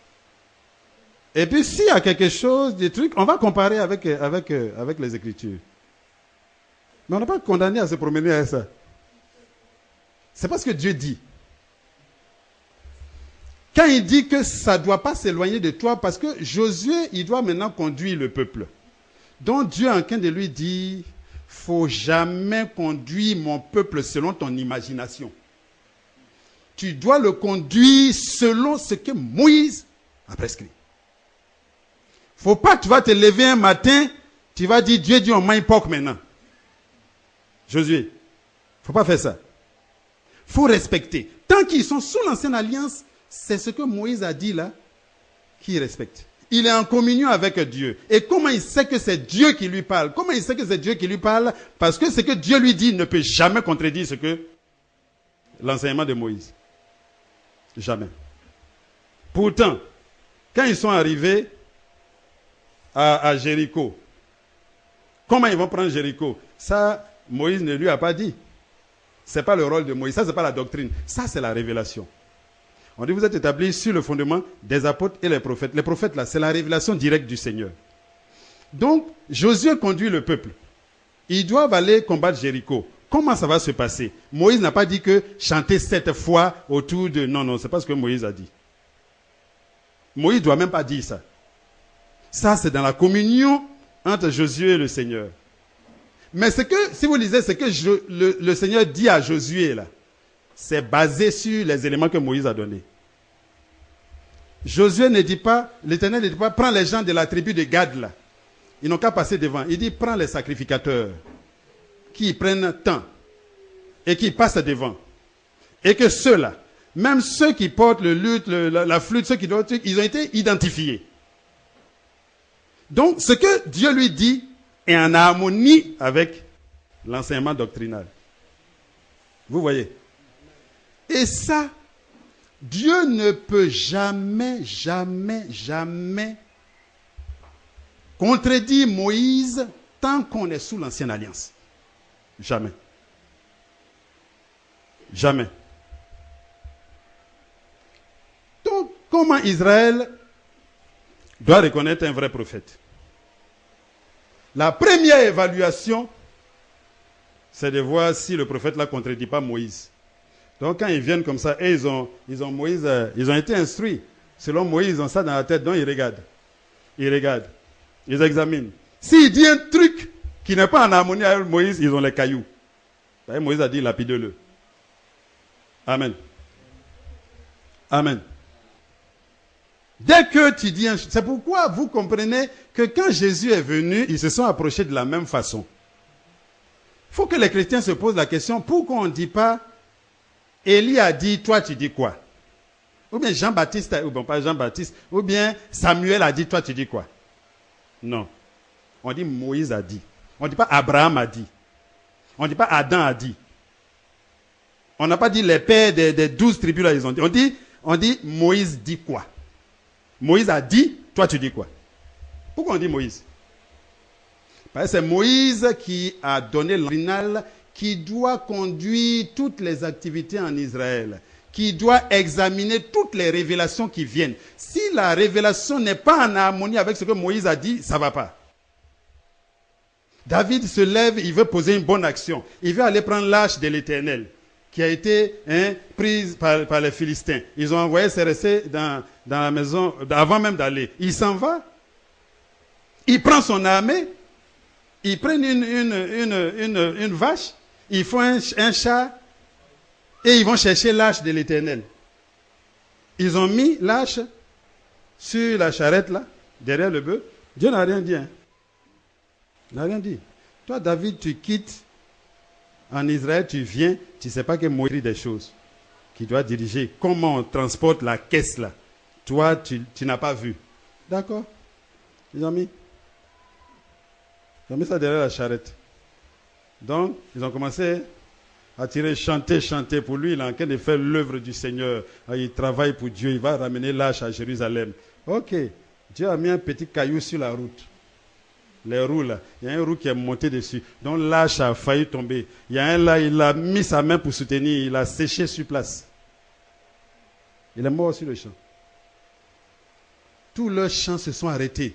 Et puis, s'il y a quelque chose, des trucs, on va comparer avec les Écritures. Mais on n'a pas condamné à se promener à ça. C'est pas ce que Dieu dit. Quand il dit que ça ne doit pas s'éloigner de toi, parce que Josué, il doit maintenant conduire le peuple. Donc Dieu est en train de lui dire, il ne faut jamais conduire mon peuple selon ton imagination. Tu dois le conduire selon ce que Moïse a prescrit. Il ne faut pas que tu vas te lever un matin, tu vas dire, Dieu dit on mange porc maintenant. Josué, il ne faut pas faire ça. Il faut respecter. Tant qu'ils sont sous l'ancienne alliance, c'est ce que Moïse a dit là, qu'il respecte. Il est en communion avec Dieu. Et comment il sait que c'est Dieu qui lui parle? Comment il sait que c'est Dieu qui lui parle? Parce que ce que Dieu lui dit ne peut jamais contredire ce que l'enseignement de Moïse. Jamais. Pourtant, quand ils sont arrivés à Jéricho, comment ils vont prendre Jéricho? Ça, Moïse ne lui a pas dit. Ce n'est pas le rôle de Moïse. Ça, ce n'est pas la doctrine. Ça, c'est la révélation. On dit, vous êtes établis sur le fondement des apôtres et les prophètes. Les prophètes, là, c'est la révélation directe du Seigneur. Donc, Josué conduit le peuple. Ils doivent aller combattre Jéricho. Comment ça va se passer? Moïse n'a pas dit que chanter 7 fois autour de... Non, c'est pas ce que Moïse a dit. Moïse ne doit même pas dire ça. Ça, c'est dans la communion entre Josué et le Seigneur. Mais ce que, si vous lisez ce que le Seigneur dit à Josué, là, c'est basé sur les éléments que Moïse a donnés. Josué ne dit pas, l'Éternel ne dit pas, prends les gens de la tribu de Gad, là. Ils n'ont qu'à passer devant. Il dit, prends les sacrificateurs qui prennent temps et qui passent devant. Et que ceux-là, même ceux qui portent le luth, la flûte, ceux qui doivent, ils ont été identifiés. Donc, ce que Dieu lui dit est en harmonie avec l'enseignement doctrinal. Vous voyez? Et ça, Dieu ne peut jamais contredire Moïse tant qu'on est sous l'ancienne alliance. Jamais. Jamais. Donc, comment Israël doit reconnaître un vrai prophète? La première évaluation, c'est de voir si le prophète ne contredit pas Moïse. Donc quand ils viennent comme ça, et ils ont Moïse, ils ont été instruits. Selon Moïse, ils ont ça dans la tête, donc ils regardent. Ils examinent. S'il dit un truc qui n'est pas en harmonie avec Moïse, ils ont les cailloux. Moïse a dit, lapide-le. Amen. Amen. Dès que tu dis, c'est pourquoi vous comprenez que quand Jésus est venu, ils se sont approchés de la même façon. Il faut que les chrétiens se posent la question, pourquoi on ne dit pas, Élie a dit, toi tu dis quoi? Ou bien Jean-Baptiste, ou bien pas Jean-Baptiste, ou bien Samuel a dit, toi tu dis quoi? Non. On dit Moïse a dit. On ne dit pas Abraham a dit. On ne dit pas Adam a dit. On n'a pas dit les pères des 12 tribus là, ils ont dit. On dit Moïse dit quoi? Moïse a dit, toi tu dis quoi? Pourquoi on dit Moïse? Parce que c'est Moïse qui a donné l'original qui doit conduire toutes les activités en Israël, qui doit examiner toutes les révélations qui viennent. Si la révélation n'est pas en harmonie avec ce que Moïse a dit, ça ne va pas. David se lève, il veut poser une bonne action. Il veut aller prendre l'arche de l'Éternel, qui a été prise par les Philistins. Ils ont envoyé rester dans la maison avant même d'aller. Il s'en va. Il prend son armée. Ils prennent une vache. Ils font un char. Et ils vont chercher l'arche de l'Éternel. Ils ont mis l'arche sur la charrette là, derrière le bœuf. Dieu n'a rien dit. Hein. Il n'a rien dit. Toi, David, tu quittes en Israël, tu viens, tu ne sais pas que Moïse écrit des choses qui doit diriger. Comment on transporte la caisse là? Toi, tu n'as pas vu. D'accord? Ils ont mis ça derrière la charrette. Donc, ils ont commencé à tirer, chanter pour lui. Il est en train de faire l'œuvre du Seigneur. Il travaille pour Dieu. Il va ramener l'arche à Jérusalem. Ok. Dieu a mis un petit caillou sur la route. Les roues là. Il y a un roue qui est monté dessus. Donc l'arche a failli tomber. Il y a un là, il a mis sa main pour soutenir. Il a séché sur place. Il est mort sur le champ. Tous leurs champs se sont arrêtés.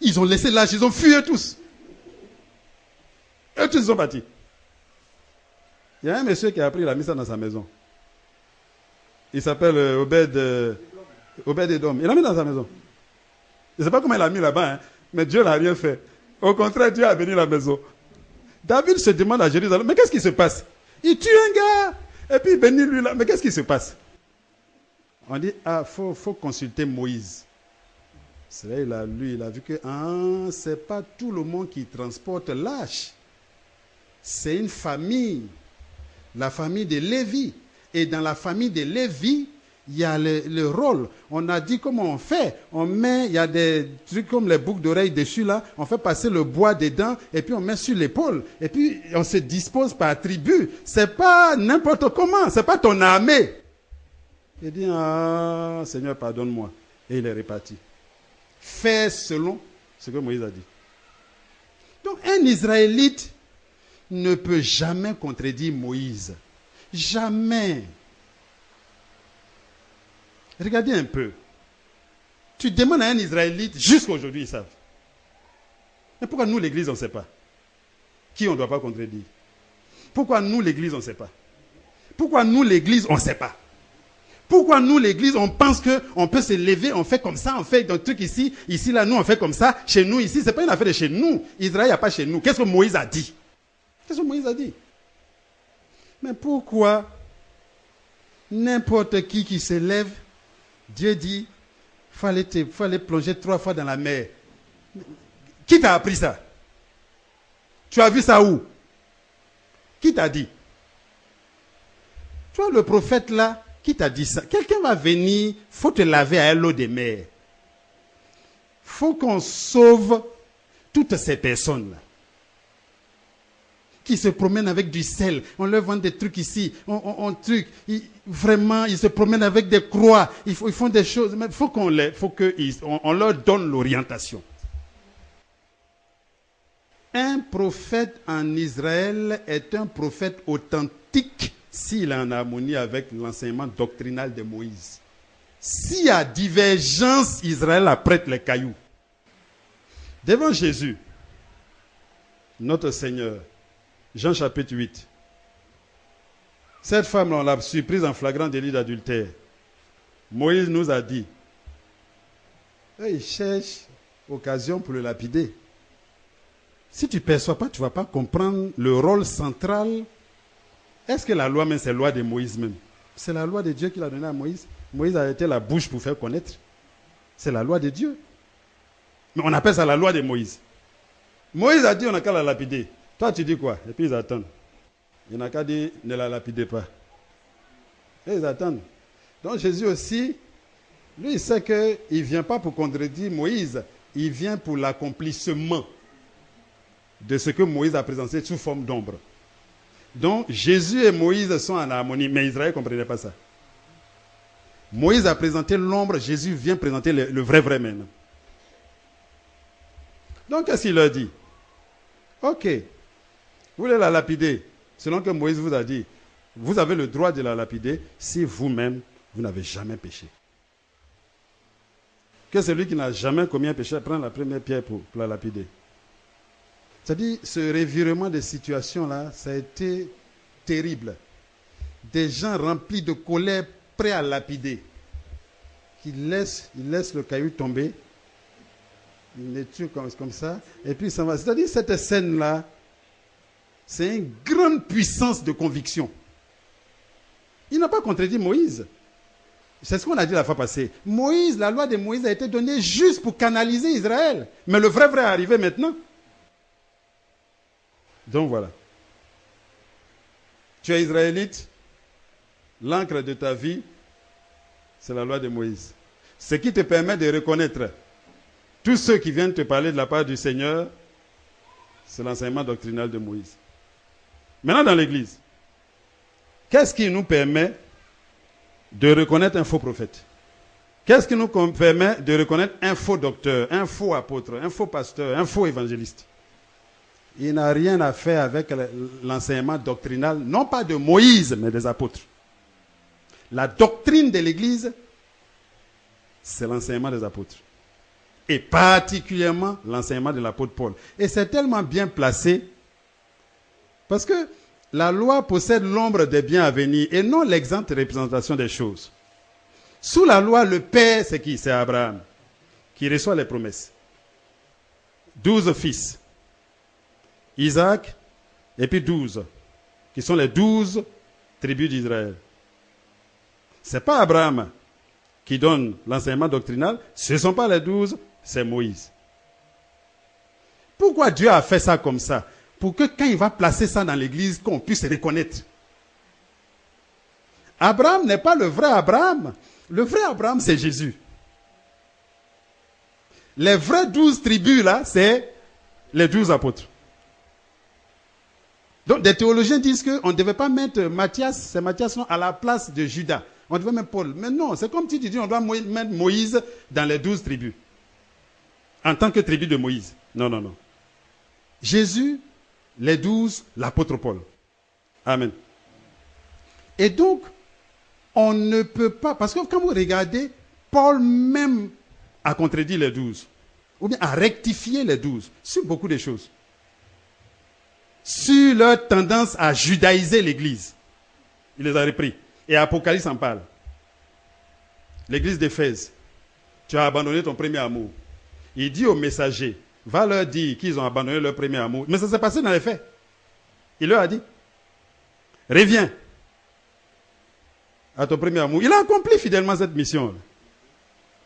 Ils ont laissé l'arche. Ils ont fui eux tous. Eux tous ils sont partis. Il y a un monsieur qui a appris, il a mis ça dans sa maison. Il s'appelle Obed-Edom. Il l'a mis dans sa maison. Je ne sais pas comment il l'a mis là-bas, hein, mais Dieu n'a rien fait. Au contraire, Dieu a béni la maison. David se demande à Jérusalem, mais qu'est-ce qui se passe? Il tue un gars, et puis il bénit lui là. Mais qu'est-ce qui se passe? On dit, faut consulter Moïse. C'est là, il a lu, il a vu que c'est pas tout le monde qui transporte l'arche. C'est une famille. La famille de Lévi. Et dans la famille de Lévi, il y a le rôle. On a dit comment on fait. On met, il y a des trucs comme les boucles d'oreilles dessus là. On fait passer le bois dedans et puis on met sur l'épaule. Et puis on se dispose par tribu. C'est pas n'importe comment. C'est pas ton armée. Il dit, Seigneur, pardonne-moi. Et il est reparti. Faire selon ce que Moïse a dit. Donc un Israélite ne peut jamais contredire Moïse. Jamais. Regardez un peu. Tu demandes à un Israélite, jusqu'à aujourd'hui, ils savent. Mais pourquoi nous, l'Église, on ne sait pas? Qui on ne doit pas contredire? Pourquoi nous, l'Église, on ne sait pas? Pourquoi nous, l'Église, on ne sait pas? Pourquoi nous, l'Église, on pense qu'on peut se lever, on fait comme ça, on fait un truc ici, là, nous, on fait comme ça, chez nous, ici, ce n'est pas une affaire de chez nous. Israël, il n'y a pas chez nous. Qu'est-ce que Moïse a dit? Qu'est-ce que Moïse a dit? Mais pourquoi n'importe qui se lève, Dieu dit, il fallait plonger 3 fois dans la mer. Qui t'a appris ça? Tu as vu ça où? Qui t'a dit? Toi, le prophète là, qui t'a dit ça? Quelqu'un va venir, il faut te laver à l'eau des mers. Il faut qu'on sauve toutes ces personnes-là qui se promènent avec du sel. On leur vend des trucs ici. Vraiment, ils se promènent avec des croix. Ils font des choses. Mais il faut qu'on leur donne l'orientation. Un prophète en Israël est un prophète authentique s'il est en harmonie avec l'enseignement doctrinal de Moïse. S'il y a divergence, Israël apprête les cailloux. Devant Jésus, notre Seigneur, Jean chapitre 8. Cette femme, on l'a surprise en flagrant délit d'adultère. Moïse nous a dit, il cherche occasion pour le lapider. Si tu ne perçois pas, tu ne vas pas comprendre le rôle central. Est-ce que la loi même, c'est la loi de Moïse même? C'est la loi de Dieu qu'il a donnée à Moïse. Moïse a été la bouche pour faire connaître. C'est la loi de Dieu. Mais on appelle ça la loi de Moïse. Moïse a dit, on n'a qu'à la lapider. Toi, tu dis quoi? Et puis ils attendent. Il n'y en a qu'à dire, ne la lapidez pas. Et ils attendent. Donc Jésus aussi, lui, il sait qu'il ne vient pas pour contredire Moïse. Il vient pour l'accomplissement de ce que Moïse a présenté sous forme d'ombre. Donc Jésus et Moïse sont en harmonie, mais Israël ne comprenait pas ça. Moïse a présenté l'ombre, Jésus vient présenter le vrai maintenant. Donc qu'est-ce qu'il leur dit? Ok, vous voulez la lapider, selon que Moïse vous a dit. Vous avez le droit de la lapider si vous-même, vous n'avez jamais péché. Que celui qui n'a jamais commis un péché prenne la première pierre pour la lapider. C'est-à-dire, ce revirement de situation-là, ça a été terrible. Des gens remplis de colère, prêts à lapider. Ils laissent le caillou tomber, ils les tuent comme ça, et puis ça va. C'est-à-dire, cette scène-là, c'est une grande puissance de conviction. Il n'a pas contredit Moïse. C'est ce qu'on a dit la fois passée. Moïse, la loi de Moïse a été donnée juste pour canaliser Israël. Mais le vrai est arrivé maintenant. Donc voilà. Tu es israélite, l'encre de ta vie, c'est la loi de Moïse. Ce qui te permet de reconnaître tous ceux qui viennent te parler de la part du Seigneur, c'est l'enseignement doctrinal de Moïse. Maintenant dans l'Église, qu'est-ce qui nous permet de reconnaître un faux prophète? Qu'est-ce qui nous permet de reconnaître un faux docteur, un faux apôtre, un faux pasteur, un faux évangéliste? Il n'a rien à faire avec l'enseignement doctrinal, non pas de Moïse, mais des apôtres. La doctrine de l'Église, c'est l'enseignement des apôtres. Et particulièrement l'enseignement de l'apôtre Paul. Et c'est tellement bien placé parce que la loi possède l'ombre des biens à venir et non l'exacte représentation des choses. Sous la loi, le père, c'est qui? C'est Abraham, qui reçoit les promesses. 12 fils. Isaac, et puis 12, qui sont les 12 tribus d'Israël. Ce n'est pas Abraham qui donne l'enseignement doctrinal, ce ne sont pas les 12, c'est Moïse. Pourquoi Dieu a fait ça comme ça? Pour que quand il va placer ça dans l'église, qu'on puisse reconnaître. Abraham n'est pas le vrai Abraham. Le vrai Abraham, c'est Jésus. Les vrais 12 tribus, là, c'est les 12 apôtres. Donc, des théologiens disent qu'on ne devait pas mettre Matthias, non, à la place de Judas. On devait mettre Paul. Mais non, c'est comme si tu dis on doit mettre Moïse dans les 12 tribus. En tant que tribu de Moïse. Non, non, non. Jésus, les 12, l'apôtre Paul. Amen. Et donc, on ne peut pas, parce que quand vous regardez, Paul même a contredit les 12. Ou bien a rectifié les 12 sur beaucoup de choses. Sur leur tendance à judaïser l'église. Il les a repris. Et Apocalypse en parle. L'église d'Éphèse, tu as abandonné ton premier amour. Il dit aux messagers, va leur dire qu'ils ont abandonné leur premier amour. Mais ça s'est passé dans les faits. Il leur a dit, reviens à ton premier amour. Il a accompli fidèlement cette mission.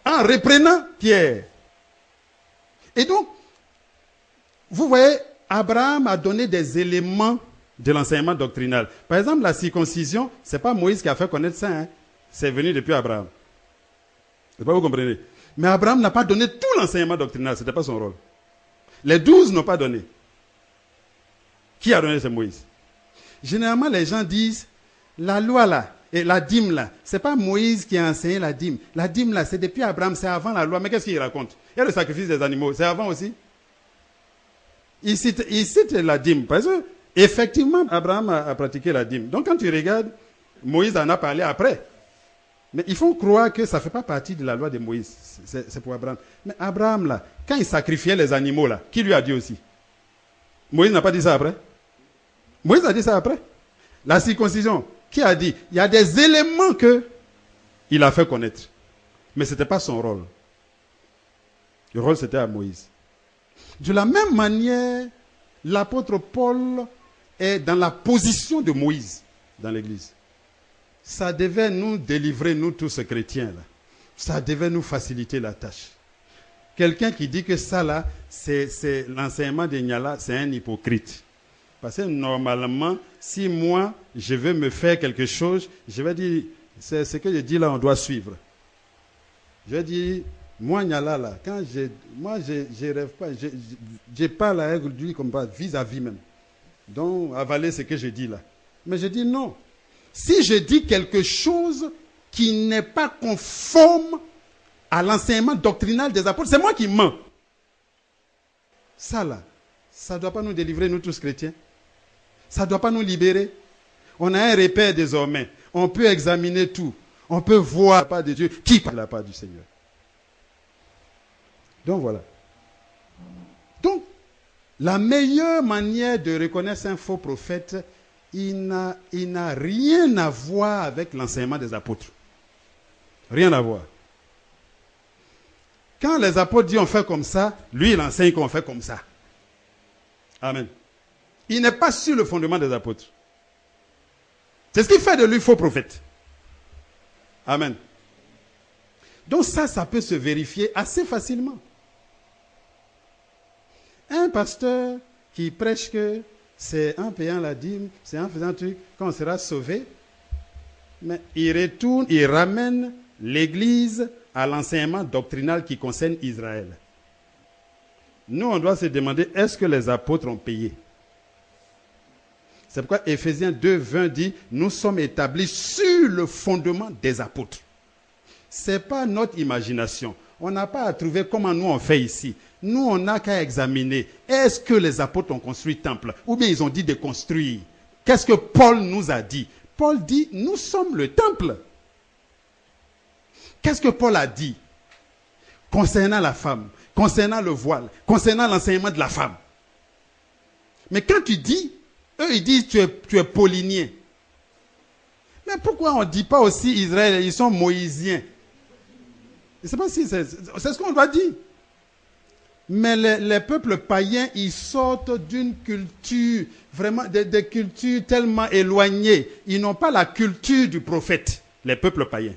En reprenant Pierre. Et donc, vous voyez, Abraham a donné des éléments de l'enseignement doctrinal. Par exemple, la circoncision, ce n'est pas Moïse qui a fait connaître ça. Hein. C'est venu depuis Abraham. Je ne sais pas, vous comprenez. Mais Abraham n'a pas donné tout l'enseignement doctrinal. Ce n'était pas son rôle. Les 12 n'ont pas donné. Qui a donné? C'est Moïse. Généralement, les gens disent, la loi là, et la dîme là, ce n'est pas Moïse qui a enseigné la dîme. La dîme là, c'est depuis Abraham, c'est avant la loi. Mais qu'est-ce qu'il raconte? Il y a le sacrifice des animaux, c'est avant aussi. Il cite la dîme, parce que effectivement, Abraham a pratiqué la dîme. Donc quand tu regardes, Moïse en a parlé après. Mais il faut croire que ça ne fait pas partie de la loi de Moïse. C'est pour Abraham. Mais Abraham, là, quand il sacrifiait les animaux, là, qui lui a dit aussi? Moïse n'a pas dit ça après? Moïse a dit ça après? La circoncision, qui a dit? Il y a des éléments qu'il a fait connaître. Mais ce n'était pas son rôle. Le rôle, c'était à Moïse. De la même manière, l'apôtre Paul est dans la position de Moïse dans l'Église. Ça devait nous délivrer, nous tous chrétiens, là. Ça devait nous faciliter la tâche. Quelqu'un qui dit que ça, là, c'est l'enseignement de Niala, c'est un hypocrite. Parce que normalement, si moi, je veux me faire quelque chose, je vais dire, c'est ce que je dis là, on doit suivre. Je dis, moi, Niala, là, quand je rêve pas, je parle avec lui comme ça, vis-à-vis même. Donc, avaler ce que je dis là. Mais je dis non. Si je dis quelque chose qui n'est pas conforme à l'enseignement doctrinal des apôtres, c'est moi qui mens. Ça là, ça ne doit pas nous délivrer, nous tous chrétiens. Ça ne doit pas nous libérer. On a un repère désormais. On peut examiner tout. On peut voir la part de Dieu qui parle la part du Seigneur. Donc voilà. Donc, la meilleure manière de reconnaître un faux prophète, il n'a rien à voir avec l'enseignement des apôtres. Rien à voir. Quand les apôtres disent on fait comme ça, lui il enseigne qu'on fait comme ça. Amen. Il n'est pas sur le fondement des apôtres. C'est ce qui fait de lui faux prophète. Amen. Donc ça peut se vérifier assez facilement. Un pasteur qui prêche que c'est en payant la dîme, c'est en faisant un truc qu'on sera sauvé, mais il retourne, il ramène l'Église à l'enseignement doctrinal qui concerne Israël. Nous, on doit se demander, est-ce que les apôtres ont payé? C'est pourquoi Éphésiens 2, 20 dit, nous sommes établis sur le fondement des apôtres. Ce n'est pas notre imagination. On n'a pas à trouver comment nous on fait ici. Nous, on n'a qu'à examiner. Est-ce que les apôtres ont construit le temple? Ou bien ils ont dit de construire? Qu'est-ce que Paul nous a dit? Paul dit, nous sommes le temple. Qu'est-ce que Paul a dit concernant la femme, concernant le voile, concernant l'enseignement de la femme? Mais quand tu dis, eux ils disent tu es paulinien. Mais pourquoi on ne dit pas aussi Israël, ils sont moïsiens? Je ne sais pas si c'est ce qu'on doit dire. Mais les peuples païens, ils sortent d'une culture, vraiment des cultures tellement éloignées. Ils n'ont pas la culture du prophète, les peuples païens.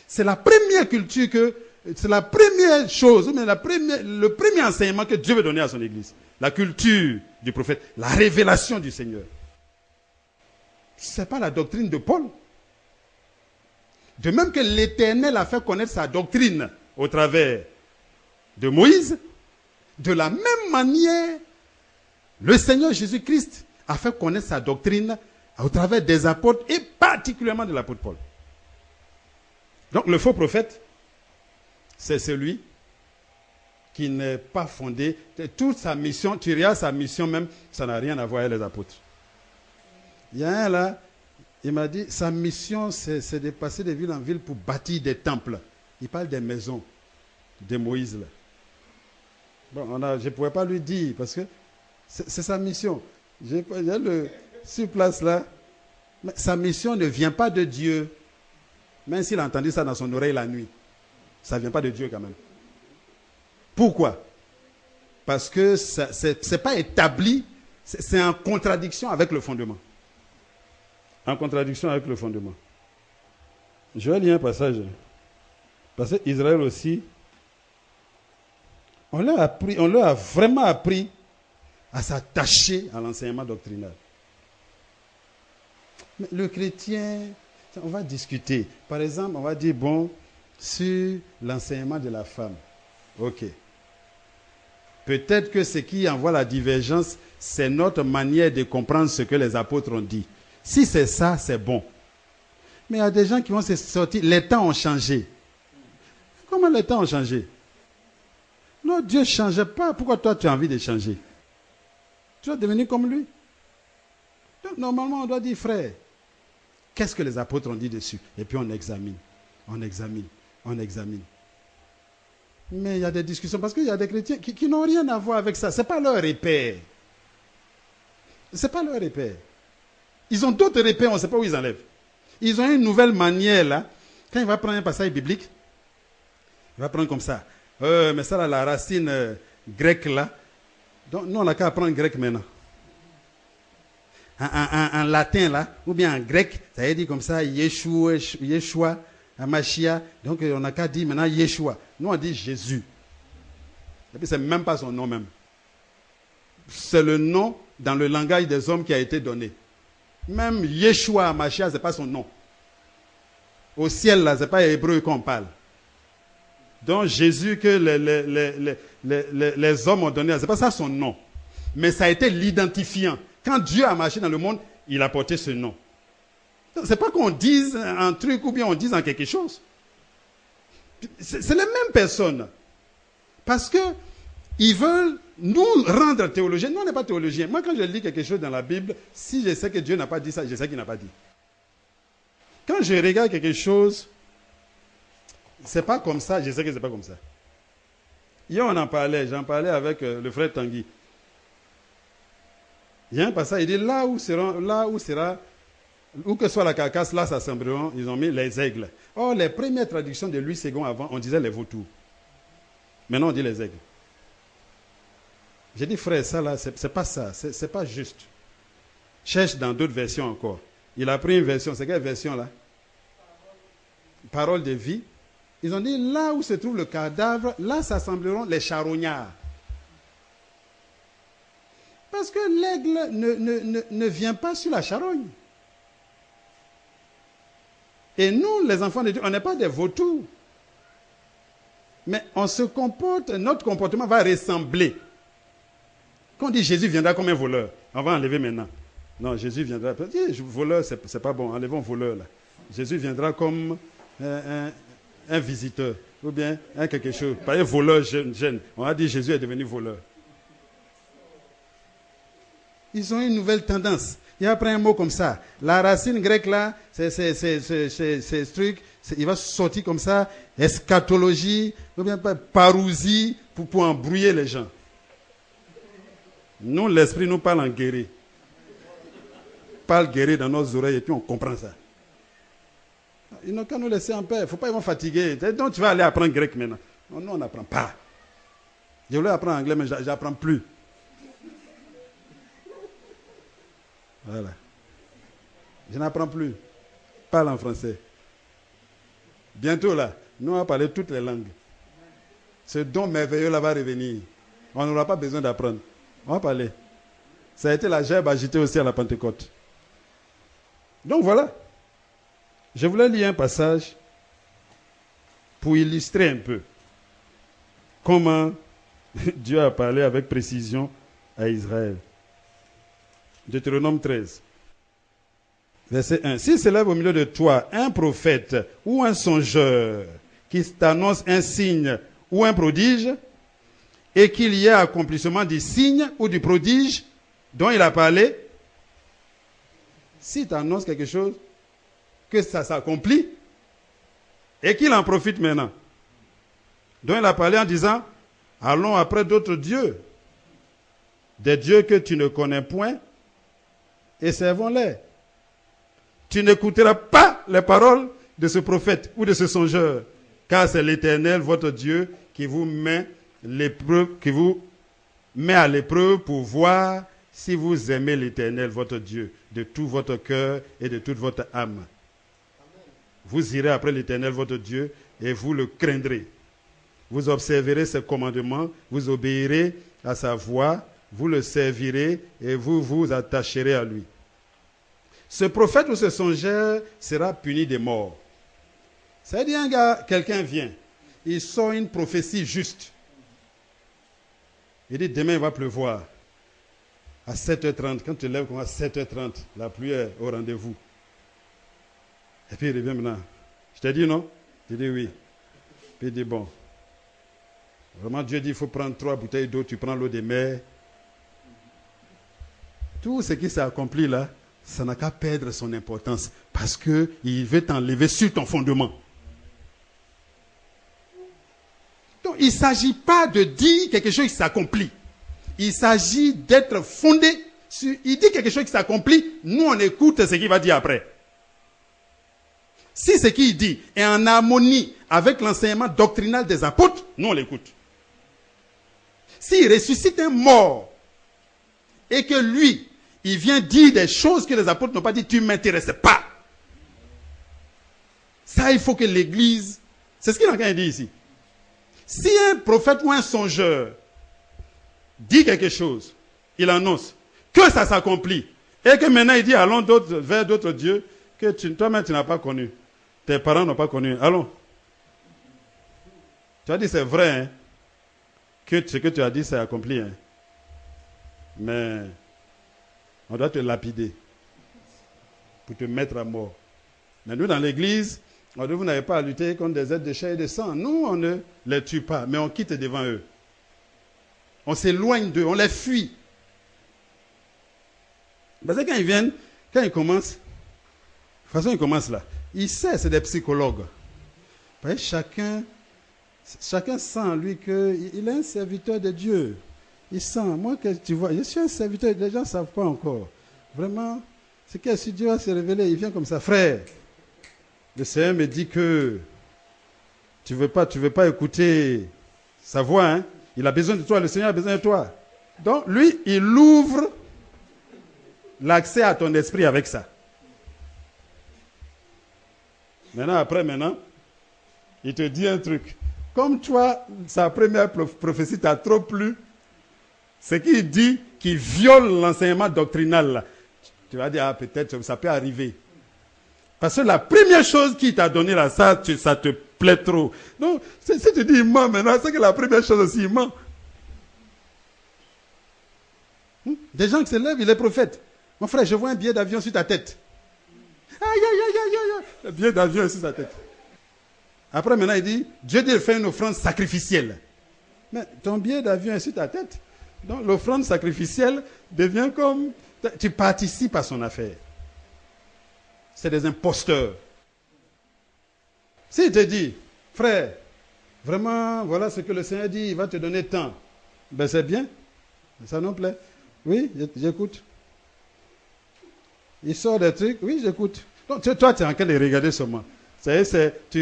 C'est la première culture c'est la première chose, mais le premier enseignement que Dieu veut donner à son Église. La culture du prophète, la révélation du Seigneur. Ce n'est pas la doctrine de Paul. De même que l'Éternel a fait connaître sa doctrine au travers de Moïse, de la même manière, le Seigneur Jésus-Christ a fait connaître sa doctrine au travers des apôtres et particulièrement de l'apôtre Paul. Donc le faux prophète, c'est celui qui n'est pas fondé. Toute sa mission, tu regardes sa mission même, ça n'a rien à voir avec les apôtres. Il y a un là, il m'a dit, sa mission, c'est de passer de ville en ville pour bâtir des temples. Il parle des maisons de Moïse là. Bon, je ne pouvais pas lui dire, parce que c'est sa mission. J'ai sur place là, mais sa mission ne vient pas de Dieu. Même s'il a entendu ça dans son oreille la nuit. Ça ne vient pas de Dieu quand même. Pourquoi? Parce que ce n'est pas établi, c'est en contradiction avec le fondement. En contradiction avec le fondement. Je vais lire un passage. Parce qu'Israël aussi, on leur a vraiment appris à s'attacher à l'enseignement doctrinal. Mais le chrétien, on va discuter. Par exemple, on va dire, bon, sur l'enseignement de la femme. Ok. Peut-être que ce qui envoie la divergence, c'est notre manière de comprendre ce que les apôtres ont dit. Si c'est ça, c'est bon. Mais il y a des gens qui vont se sortir. Les temps ont changé. Comment les temps ont changé? Non, Dieu ne change pas. Pourquoi toi, tu as envie de changer? Tu vas devenir comme lui. Donc, normalement, on doit dire, frère, qu'est-ce que les apôtres ont dit dessus? Et puis on examine. On examine. On examine. Mais il y a des discussions, parce qu'il y a des chrétiens qui n'ont rien à voir avec ça. Ce n'est pas leur repère. Ce n'est pas leur repère. Ils ont d'autres repères, on ne sait pas où ils enlèvent. Ils ont une nouvelle manière, là. Quand il va prendre un passage biblique, il va prendre comme ça. Mais ça, là, la racine grecque, là. Donc, nous, on n'a qu'à apprendre grec maintenant. En latin, là, ou bien en grec, ça veut dire comme ça, Yeshua, Mashiach. Donc, on n'a qu'à dire maintenant Yeshua. Nous, on dit Jésus. Et puis, ce n'est même pas son nom même. C'est le nom dans le langage des hommes qui a été donné. Même Yeshua, Mashiach, ce n'est pas son nom. Au ciel, là, ce n'est pas hébreu qu'on parle. Donc, Jésus que les hommes ont donné, ce n'est pas ça son nom. Mais ça a été l'identifiant. Quand Dieu a marché dans le monde, il a porté ce nom. Ce n'est pas qu'on dise un truc ou bien on dise en quelque chose. C'est les mêmes personnes. Parce que Ils veulent nous rendre théologiens. Nous, on n'est pas théologiens. Moi, quand je lis quelque chose dans la Bible, si je sais que Dieu n'a pas dit ça, je sais qu'il n'a pas dit. Quand je regarde quelque chose, c'est pas comme ça, je sais que c'est pas comme ça. Hier, j'en parlais avec le frère Tanguy. Il y a un passage, il dit où que soit la carcasse, là s'assembleront, ils ont mis les aigles. Or, les premières traductions de Louis II avant, on disait les vautours. Maintenant, on dit les aigles. J'ai dit, frère, ça là, c'est pas ça, c'est pas juste. Cherche dans d'autres versions encore. Il a pris une version, c'est quelle version là? Parole de vie. Ils ont dit, là où se trouve le cadavre, là s'assembleront les charognards. Parce que l'aigle ne vient pas sur la charogne. Et nous, les enfants de Dieu, on n'est pas des vautours. Mais on se comporte, notre comportement va ressembler. Quand on dit Jésus viendra comme un voleur, on va enlever maintenant. Non, Jésus viendra. Voleur, c'est pas bon, enlevons voleur là. Jésus viendra comme un visiteur, ou bien quelque chose. Pas un voleur jeune. On a dit Jésus est devenu voleur. Ils ont une nouvelle tendance. Il y a après un mot comme ça. La racine grecque là, c'est ce truc, il va sortir comme ça, eschatologie, ou bien parousie, pour embrouiller les gens. Nous, l'esprit nous parle en guéri. Parle guéri dans nos oreilles et puis on comprend ça. Ils n'ont qu'à nous laisser en paix. Il ne faut pas être fatigué. Donc tu vas aller apprendre grec maintenant. Non, nous, on n'apprend pas. Je voulais apprendre anglais, mais je n'apprends plus. Voilà. Je n'apprends plus. Parle en français. Bientôt là, nous allons parler toutes les langues. Ce don merveilleux là va revenir. On n'aura pas besoin d'apprendre. On va parler. Ça a été la gerbe agitée aussi à la Pentecôte. Donc voilà. Je voulais lire un passage pour illustrer un peu comment Dieu a parlé avec précision à Israël. Deutéronome 13, verset 1. S'il s'élève au milieu de toi un prophète ou un songeur qui t'annonce un signe ou un prodige, et qu'il y ait accomplissement du signe ou du prodige dont il a parlé, s'il t'annonce quelque chose, que ça s'accomplit, et qu'il en profite maintenant, dont il a parlé en disant, allons après d'autres dieux, des dieux que tu ne connais point, et servons-les. Tu n'écouteras pas les paroles de ce prophète ou de ce songeur, car c'est l'Éternel, votre Dieu, qui vous met à l'épreuve pour voir si vous aimez l'Éternel, votre Dieu, de tout votre cœur et de toute votre âme. Amen. Vous irez après l'Éternel, votre Dieu, et vous le craindrez. Vous observerez ses commandements, vous obéirez à sa voix, vous le servirez et vous vous attacherez à lui. Ce prophète ou ce songeur sera puni de mort. C'est-à-dire, quelqu'un vient, il sort une prophétie juste. Il dit, demain il va pleuvoir. À 7h30, quand tu te lèves à 7h30, la pluie est au rendez-vous. Et puis il revient maintenant. Je t'ai dit non? Il dit oui. Puis il dit bon. Vraiment, Dieu dit, il faut prendre 3 bouteilles d'eau, tu prends l'eau des mers. Tout ce qui s'est accompli là, ça n'a qu'à perdre son importance. Parce qu'il veut t'enlever sur ton fondement. Donc, il ne s'agit pas de dire quelque chose qui s'accomplit. Il s'agit d'être fondé sur... Il dit quelque chose qui s'accomplit, nous on écoute ce qu'il va dire après. Si ce qu'il dit est en harmonie avec l'enseignement doctrinal des apôtres, nous on l'écoute. S'il ressuscite un mort et que lui, il vient dire des choses que les apôtres n'ont pas dit, tu ne m'intéresses pas. Ça, il faut que l'Église... C'est ce qu'il a quand même dit ici. Si un prophète ou un songeur dit quelque chose, il annonce que ça s'accomplit, et que maintenant il dit allons vers d'autres dieux que toi-même tu n'as pas connus. Tes parents n'ont pas connu. Allons. Tu as dit c'est vrai, hein, que ce que tu as dit c'est accompli. Hein. Mais on doit te lapider pour te mettre à mort. Mais nous dans l'église, on dit vous n'avez pas à lutter contre des êtres de chair et de sang. Nous, on ne les tue pas, mais on quitte devant eux. On s'éloigne d'eux, on les fuit. Parce que quand ils commencent, de toute façon ils commencent là. Ils savent, c'est des psychologues. Parce que chacun sent en lui qu'il est un serviteur de Dieu. Il sent, moi que tu vois, je suis un serviteur, les gens ne savent pas encore. Vraiment, c'est que si Dieu va se révéler, il vient comme ça. Frère, le Seigneur me dit que tu veux pas écouter sa voix, hein? Il a besoin de toi, le Seigneur a besoin de toi. Donc, lui, il ouvre l'accès à ton esprit avec ça. Maintenant, il te dit un truc. Comme toi, sa première prophétie t'a trop plu, c'est qu'il dit qu'il viole l'enseignement doctrinal. Là. Tu vas dire, peut-être ça peut arriver. Parce que la première chose qu'il t'a donné là, ça te plaît trop. Donc, si tu dis il ment maintenant, c'est que la première chose aussi, il ment. Des gens qui se lèvent, il est prophète. Mon frère, je vois un billet d'avion sur ta tête. Aïe, aïe, aïe, aïe, aïe. Le billet d'avion est sur sa tête. Après, maintenant, il dit, Dieu dit, fait une offrande sacrificielle. Mais ton billet d'avion est sur ta tête. Donc, l'offrande sacrificielle devient comme... Tu participes à son affaire. C'est des imposteurs. S'il te dit, frère, vraiment, voilà ce que le Seigneur dit, il va te donner tant. Ben c'est bien. Ça nous plaît. Oui, j'écoute. Il sort des trucs, oui, j'écoute. Donc, toi, tu es en train de regarder seulement. Tu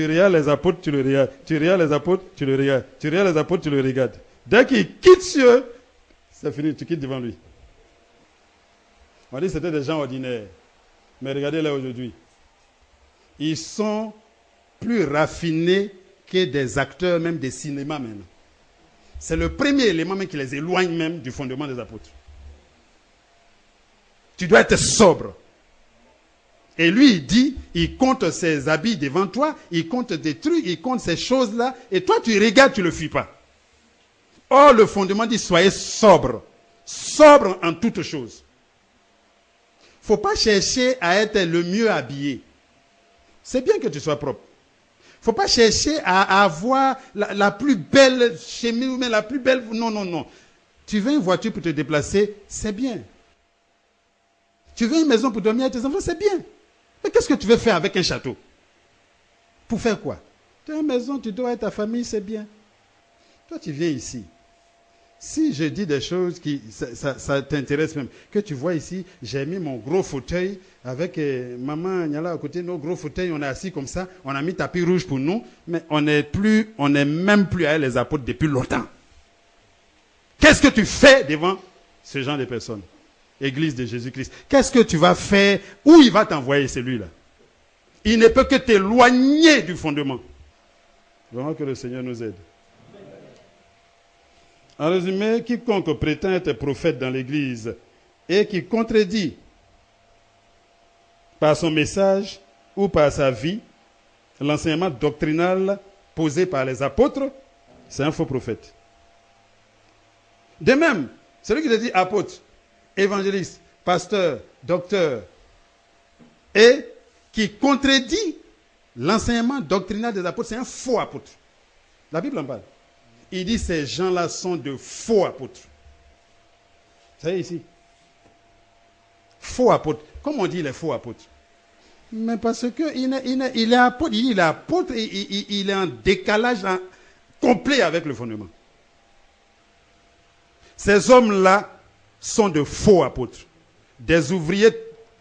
regardes les apôtres, tu le regardes. Tu regardes les apôtres, tu le regardes. Tu regardes les apôtres, tu le regardes. Dès qu'il quitte sur eux, c'est fini, tu quittes devant lui. On dit que c'était des gens ordinaires. Mais regardez-les aujourd'hui. Ils sont plus raffinés que des acteurs, même des cinémas même. C'est le premier élément même qui les éloigne même du fondement des apôtres. Tu dois être sobre. Et lui, il dit, il compte ses habits devant toi, il compte des trucs, il compte ces choses-là, et toi, tu regardes, tu ne le fuis pas. Or, le fondement dit, soyez sobre. Sobre en toutes choses. Il ne faut pas chercher à être le mieux habillé. C'est bien que tu sois propre. Il ne faut pas chercher à avoir la plus belle chemise, mais la plus belle... Non, non, non. Tu veux une voiture pour te déplacer, c'est bien. Tu veux une maison pour dormir avec tes enfants, c'est bien. Mais qu'est-ce que tu veux faire avec un château? Pour faire quoi? Tu as une maison, tu dois être ta famille, c'est bien. Toi, tu viens ici. Si je dis des choses qui ça t'intéresse même, que tu vois ici, j'ai mis mon gros fauteuil avec maman Nyala à côté, nos gros fauteuils, on est assis comme ça, on a mis tapis rouge pour nous, mais on n'est même plus avec les apôtres depuis longtemps. Qu'est-ce que tu fais devant ce genre de personnes? Église de Jésus-Christ. Qu'est-ce que tu vas faire? Où il va t'envoyer celui-là? Il ne peut que t'éloigner du fondement. Vraiment que le Seigneur nous aide. En résumé, quiconque prétend être prophète dans l'Église et qui contredit par son message ou par sa vie l'enseignement doctrinal posé par les apôtres, c'est un faux prophète. De même, celui qui te dit apôtre, évangéliste, pasteur, docteur, et qui contredit l'enseignement doctrinal des apôtres, c'est un faux apôtre. La Bible en parle. Il dit ces gens-là sont de faux apôtres. Vous savez ici? Faux apôtres. Comment on dit les faux apôtres? Mais parce qu'il est apôtre, il est apôtre et il est en décalage complet avec le fondement. Ces hommes-là sont de faux apôtres. Des ouvriers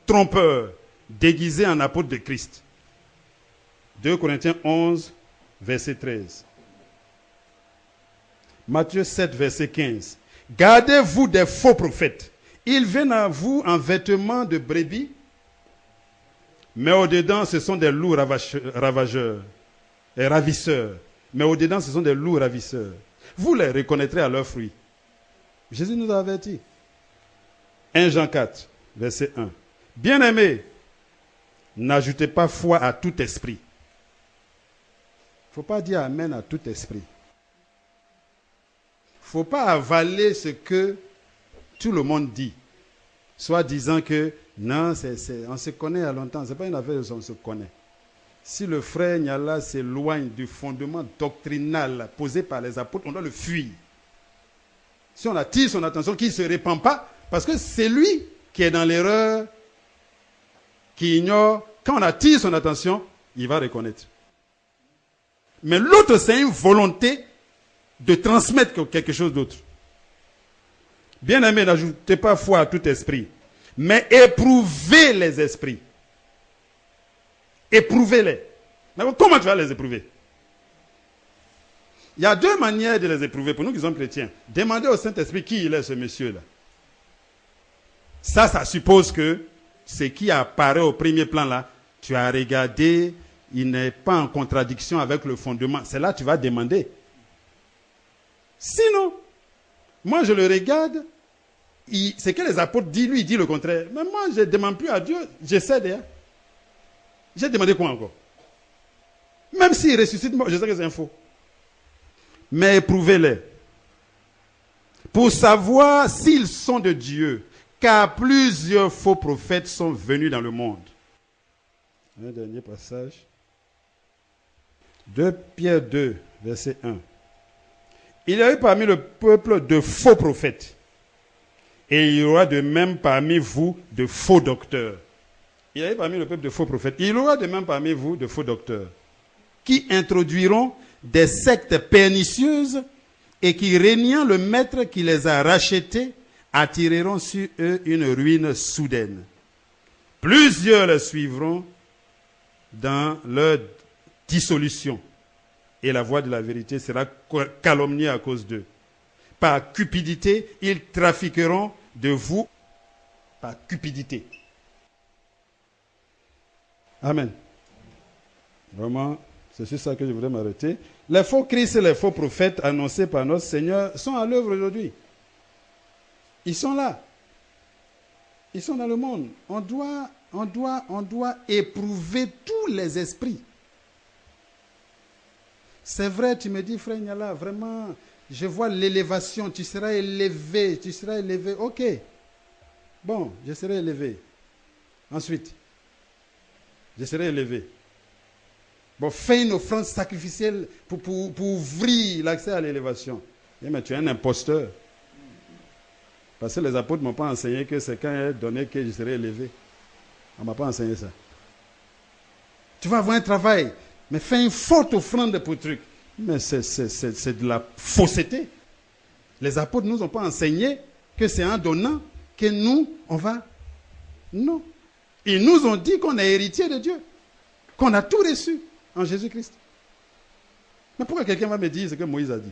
trompeurs déguisés en apôtres de Christ. 2 Corinthiens 11, verset 13. Matthieu 7, verset 15. Gardez-vous des faux prophètes. Ils viennent à vous en vêtements de brebis, mais au-dedans, ce sont des loups ravageurs et ravisseurs. Mais au-dedans, ce sont des loups ravisseurs. Vous les reconnaîtrez à leurs fruits. Jésus nous a avertis. 1 Jean 4, verset 1. Bien-aimés, n'ajoutez pas foi à tout esprit. Il ne faut pas dire amen à tout esprit. Il ne faut pas avaler ce que tout le monde dit. Soit disant que non, on se connaît à longtemps. Ce n'est pas une affaire de on se connaît. Si le frère Nyala s'éloigne du fondement doctrinal posé par les apôtres, on doit le fuir. Si on attire son attention, qu'il ne se répand pas, parce que c'est lui qui est dans l'erreur, qui ignore. Quand on attire son attention, il va reconnaître. Mais l'autre, c'est une volonté de transmettre quelque chose d'autre. Bien-aimés, n'ajoutez pas foi à tout esprit, mais éprouvez les esprits. Éprouvez-les. Mais comment tu vas les éprouver? Il y a deux manières de les éprouver pour nous qui sommes chrétiens. Demandez au Saint-Esprit qui il est, ce monsieur-là. Ça suppose que ce qui apparaît au premier plan là, tu as regardé, il n'est pas en contradiction avec le fondement. C'est là que tu vas demander. Sinon, moi je le regarde, c'est que les apôtres disent, lui il dit le contraire. Mais moi je ne demande plus à Dieu, j'essaie d'ailleurs. J'ai demandé quoi encore? Même s'il ressuscite, moi, je sais que c'est un faux. Mais éprouvez-les. Pour savoir s'ils sont de Dieu. Car plusieurs faux prophètes sont venus dans le monde. Un dernier passage. 2 Pierre 2, verset 1. Il y a eu parmi le peuple de faux prophètes. Et il y aura de même parmi vous de faux docteurs. Il y a eu parmi le peuple de faux prophètes. Il y aura de même parmi vous de faux docteurs. Qui introduiront des sectes pernicieuses et qui, régnant le maître qui les a rachetés, attireront sur eux une ruine soudaine. Plusieurs les suivront dans leur dissolution. Et la voie de la vérité sera calomniée à cause d'eux. Par cupidité, ils trafiqueront de vous par cupidité. Amen. Vraiment, c'est sur ça que je voudrais m'arrêter. Les faux Christ et les faux prophètes annoncés par notre Seigneur sont à l'œuvre aujourd'hui. Ils sont là. Ils sont dans le monde. On doit éprouver tous les esprits. C'est vrai, tu me dis, frère Niala, vraiment, je vois l'élévation, tu seras élevé. Ok. Bon, je serai élevé. Ensuite, je serai élevé. Bon, fais une offrande sacrificielle pour ouvrir l'accès à l'élévation. Mais tu es un imposteur. Parce que les apôtres ne m'ont pas enseigné que c'est quand il est donné que je serai élevé. On ne m'a pas enseigné ça. Tu vas avoir un travail, mais fais une forte offrande pour truc. Mais c'est de la fausseté. Les apôtres ne nous ont pas enseigné que c'est en donnant que nous, on va... Non. Ils nous ont dit qu'on est héritier de Dieu. Qu'on a tout reçu en Jésus-Christ. Mais pourquoi quelqu'un va me dire ce que Moïse a dit?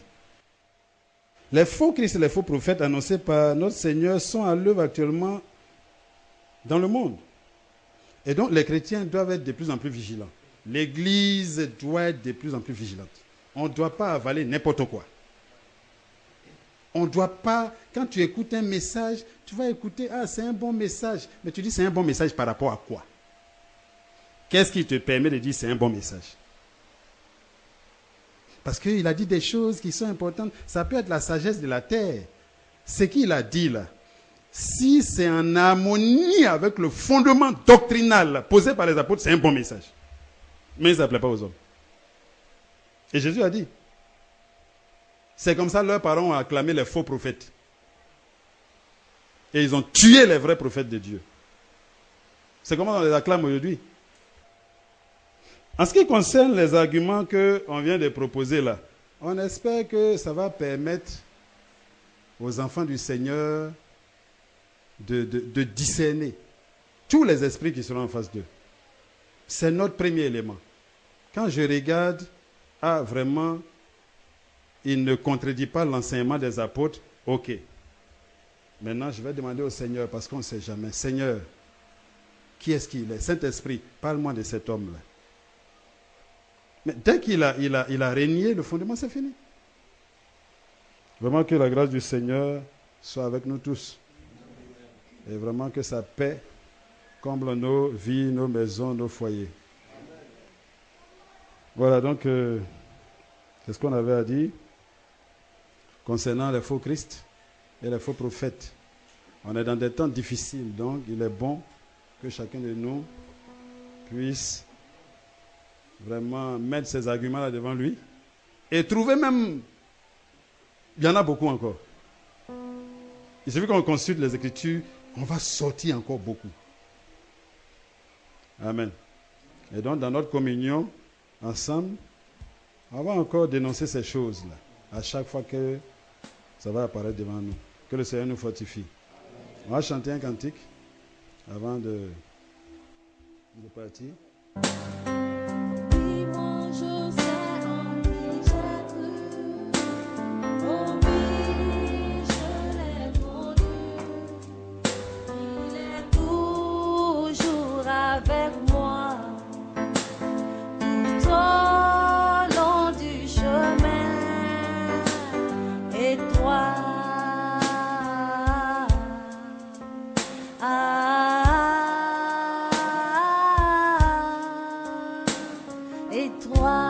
Les faux Christ et les faux prophètes annoncés par notre Seigneur sont à l'œuvre actuellement dans le monde. Et donc les chrétiens doivent être de plus en plus vigilants. L'Église doit être de plus en plus vigilante. On ne doit pas avaler n'importe quoi. On ne doit pas, quand tu écoutes un message, tu vas écouter, ah c'est un bon message. Mais tu dis c'est un bon message par rapport à quoi? Qu'est-ce qui te permet de dire c'est un bon message? Parce qu'il a dit des choses qui sont importantes. Ça peut être la sagesse de la terre. Ce qu'il a dit là, si c'est en harmonie avec le fondement doctrinal posé par les apôtres, c'est un bon message. Mais il ne s'appelait pas aux hommes. Et Jésus a dit, c'est comme ça leurs parents ont acclamé les faux prophètes. Et ils ont tué les vrais prophètes de Dieu. C'est comment on les acclame aujourd'hui. En ce qui concerne les arguments qu'on vient de proposer là, on espère que ça va permettre aux enfants du Seigneur de discerner tous les esprits qui seront en face d'eux. C'est notre premier élément. Quand je regarde, vraiment, il ne contredit pas l'enseignement des apôtres, ok. Maintenant, je vais demander au Seigneur, parce qu'on ne sait jamais, Seigneur, qui est-ce qu'il est? Saint-Esprit, parle-moi de cet homme-là. Mais dès qu'il a régné, le fondement, c'est fini. Vraiment que la grâce du Seigneur soit avec nous tous. Et vraiment que sa paix comble nos vies, nos maisons, nos foyers. Voilà, donc, c'est ce qu'on avait à dire concernant les faux Christ et les faux prophètes. On est dans des temps difficiles, donc il est bon que chacun de nous puisse vraiment mettre ces arguments-là devant lui et trouver même, il y en a beaucoup encore, Il suffit qu'on consulte les Écritures, on va sortir encore beaucoup. Amen. Et donc, dans notre communion, ensemble, on va encore dénoncer ces choses-là, à chaque fois que ça va apparaître devant nous. Que le Seigneur nous fortifie. On va chanter un cantique avant de partir. Et toi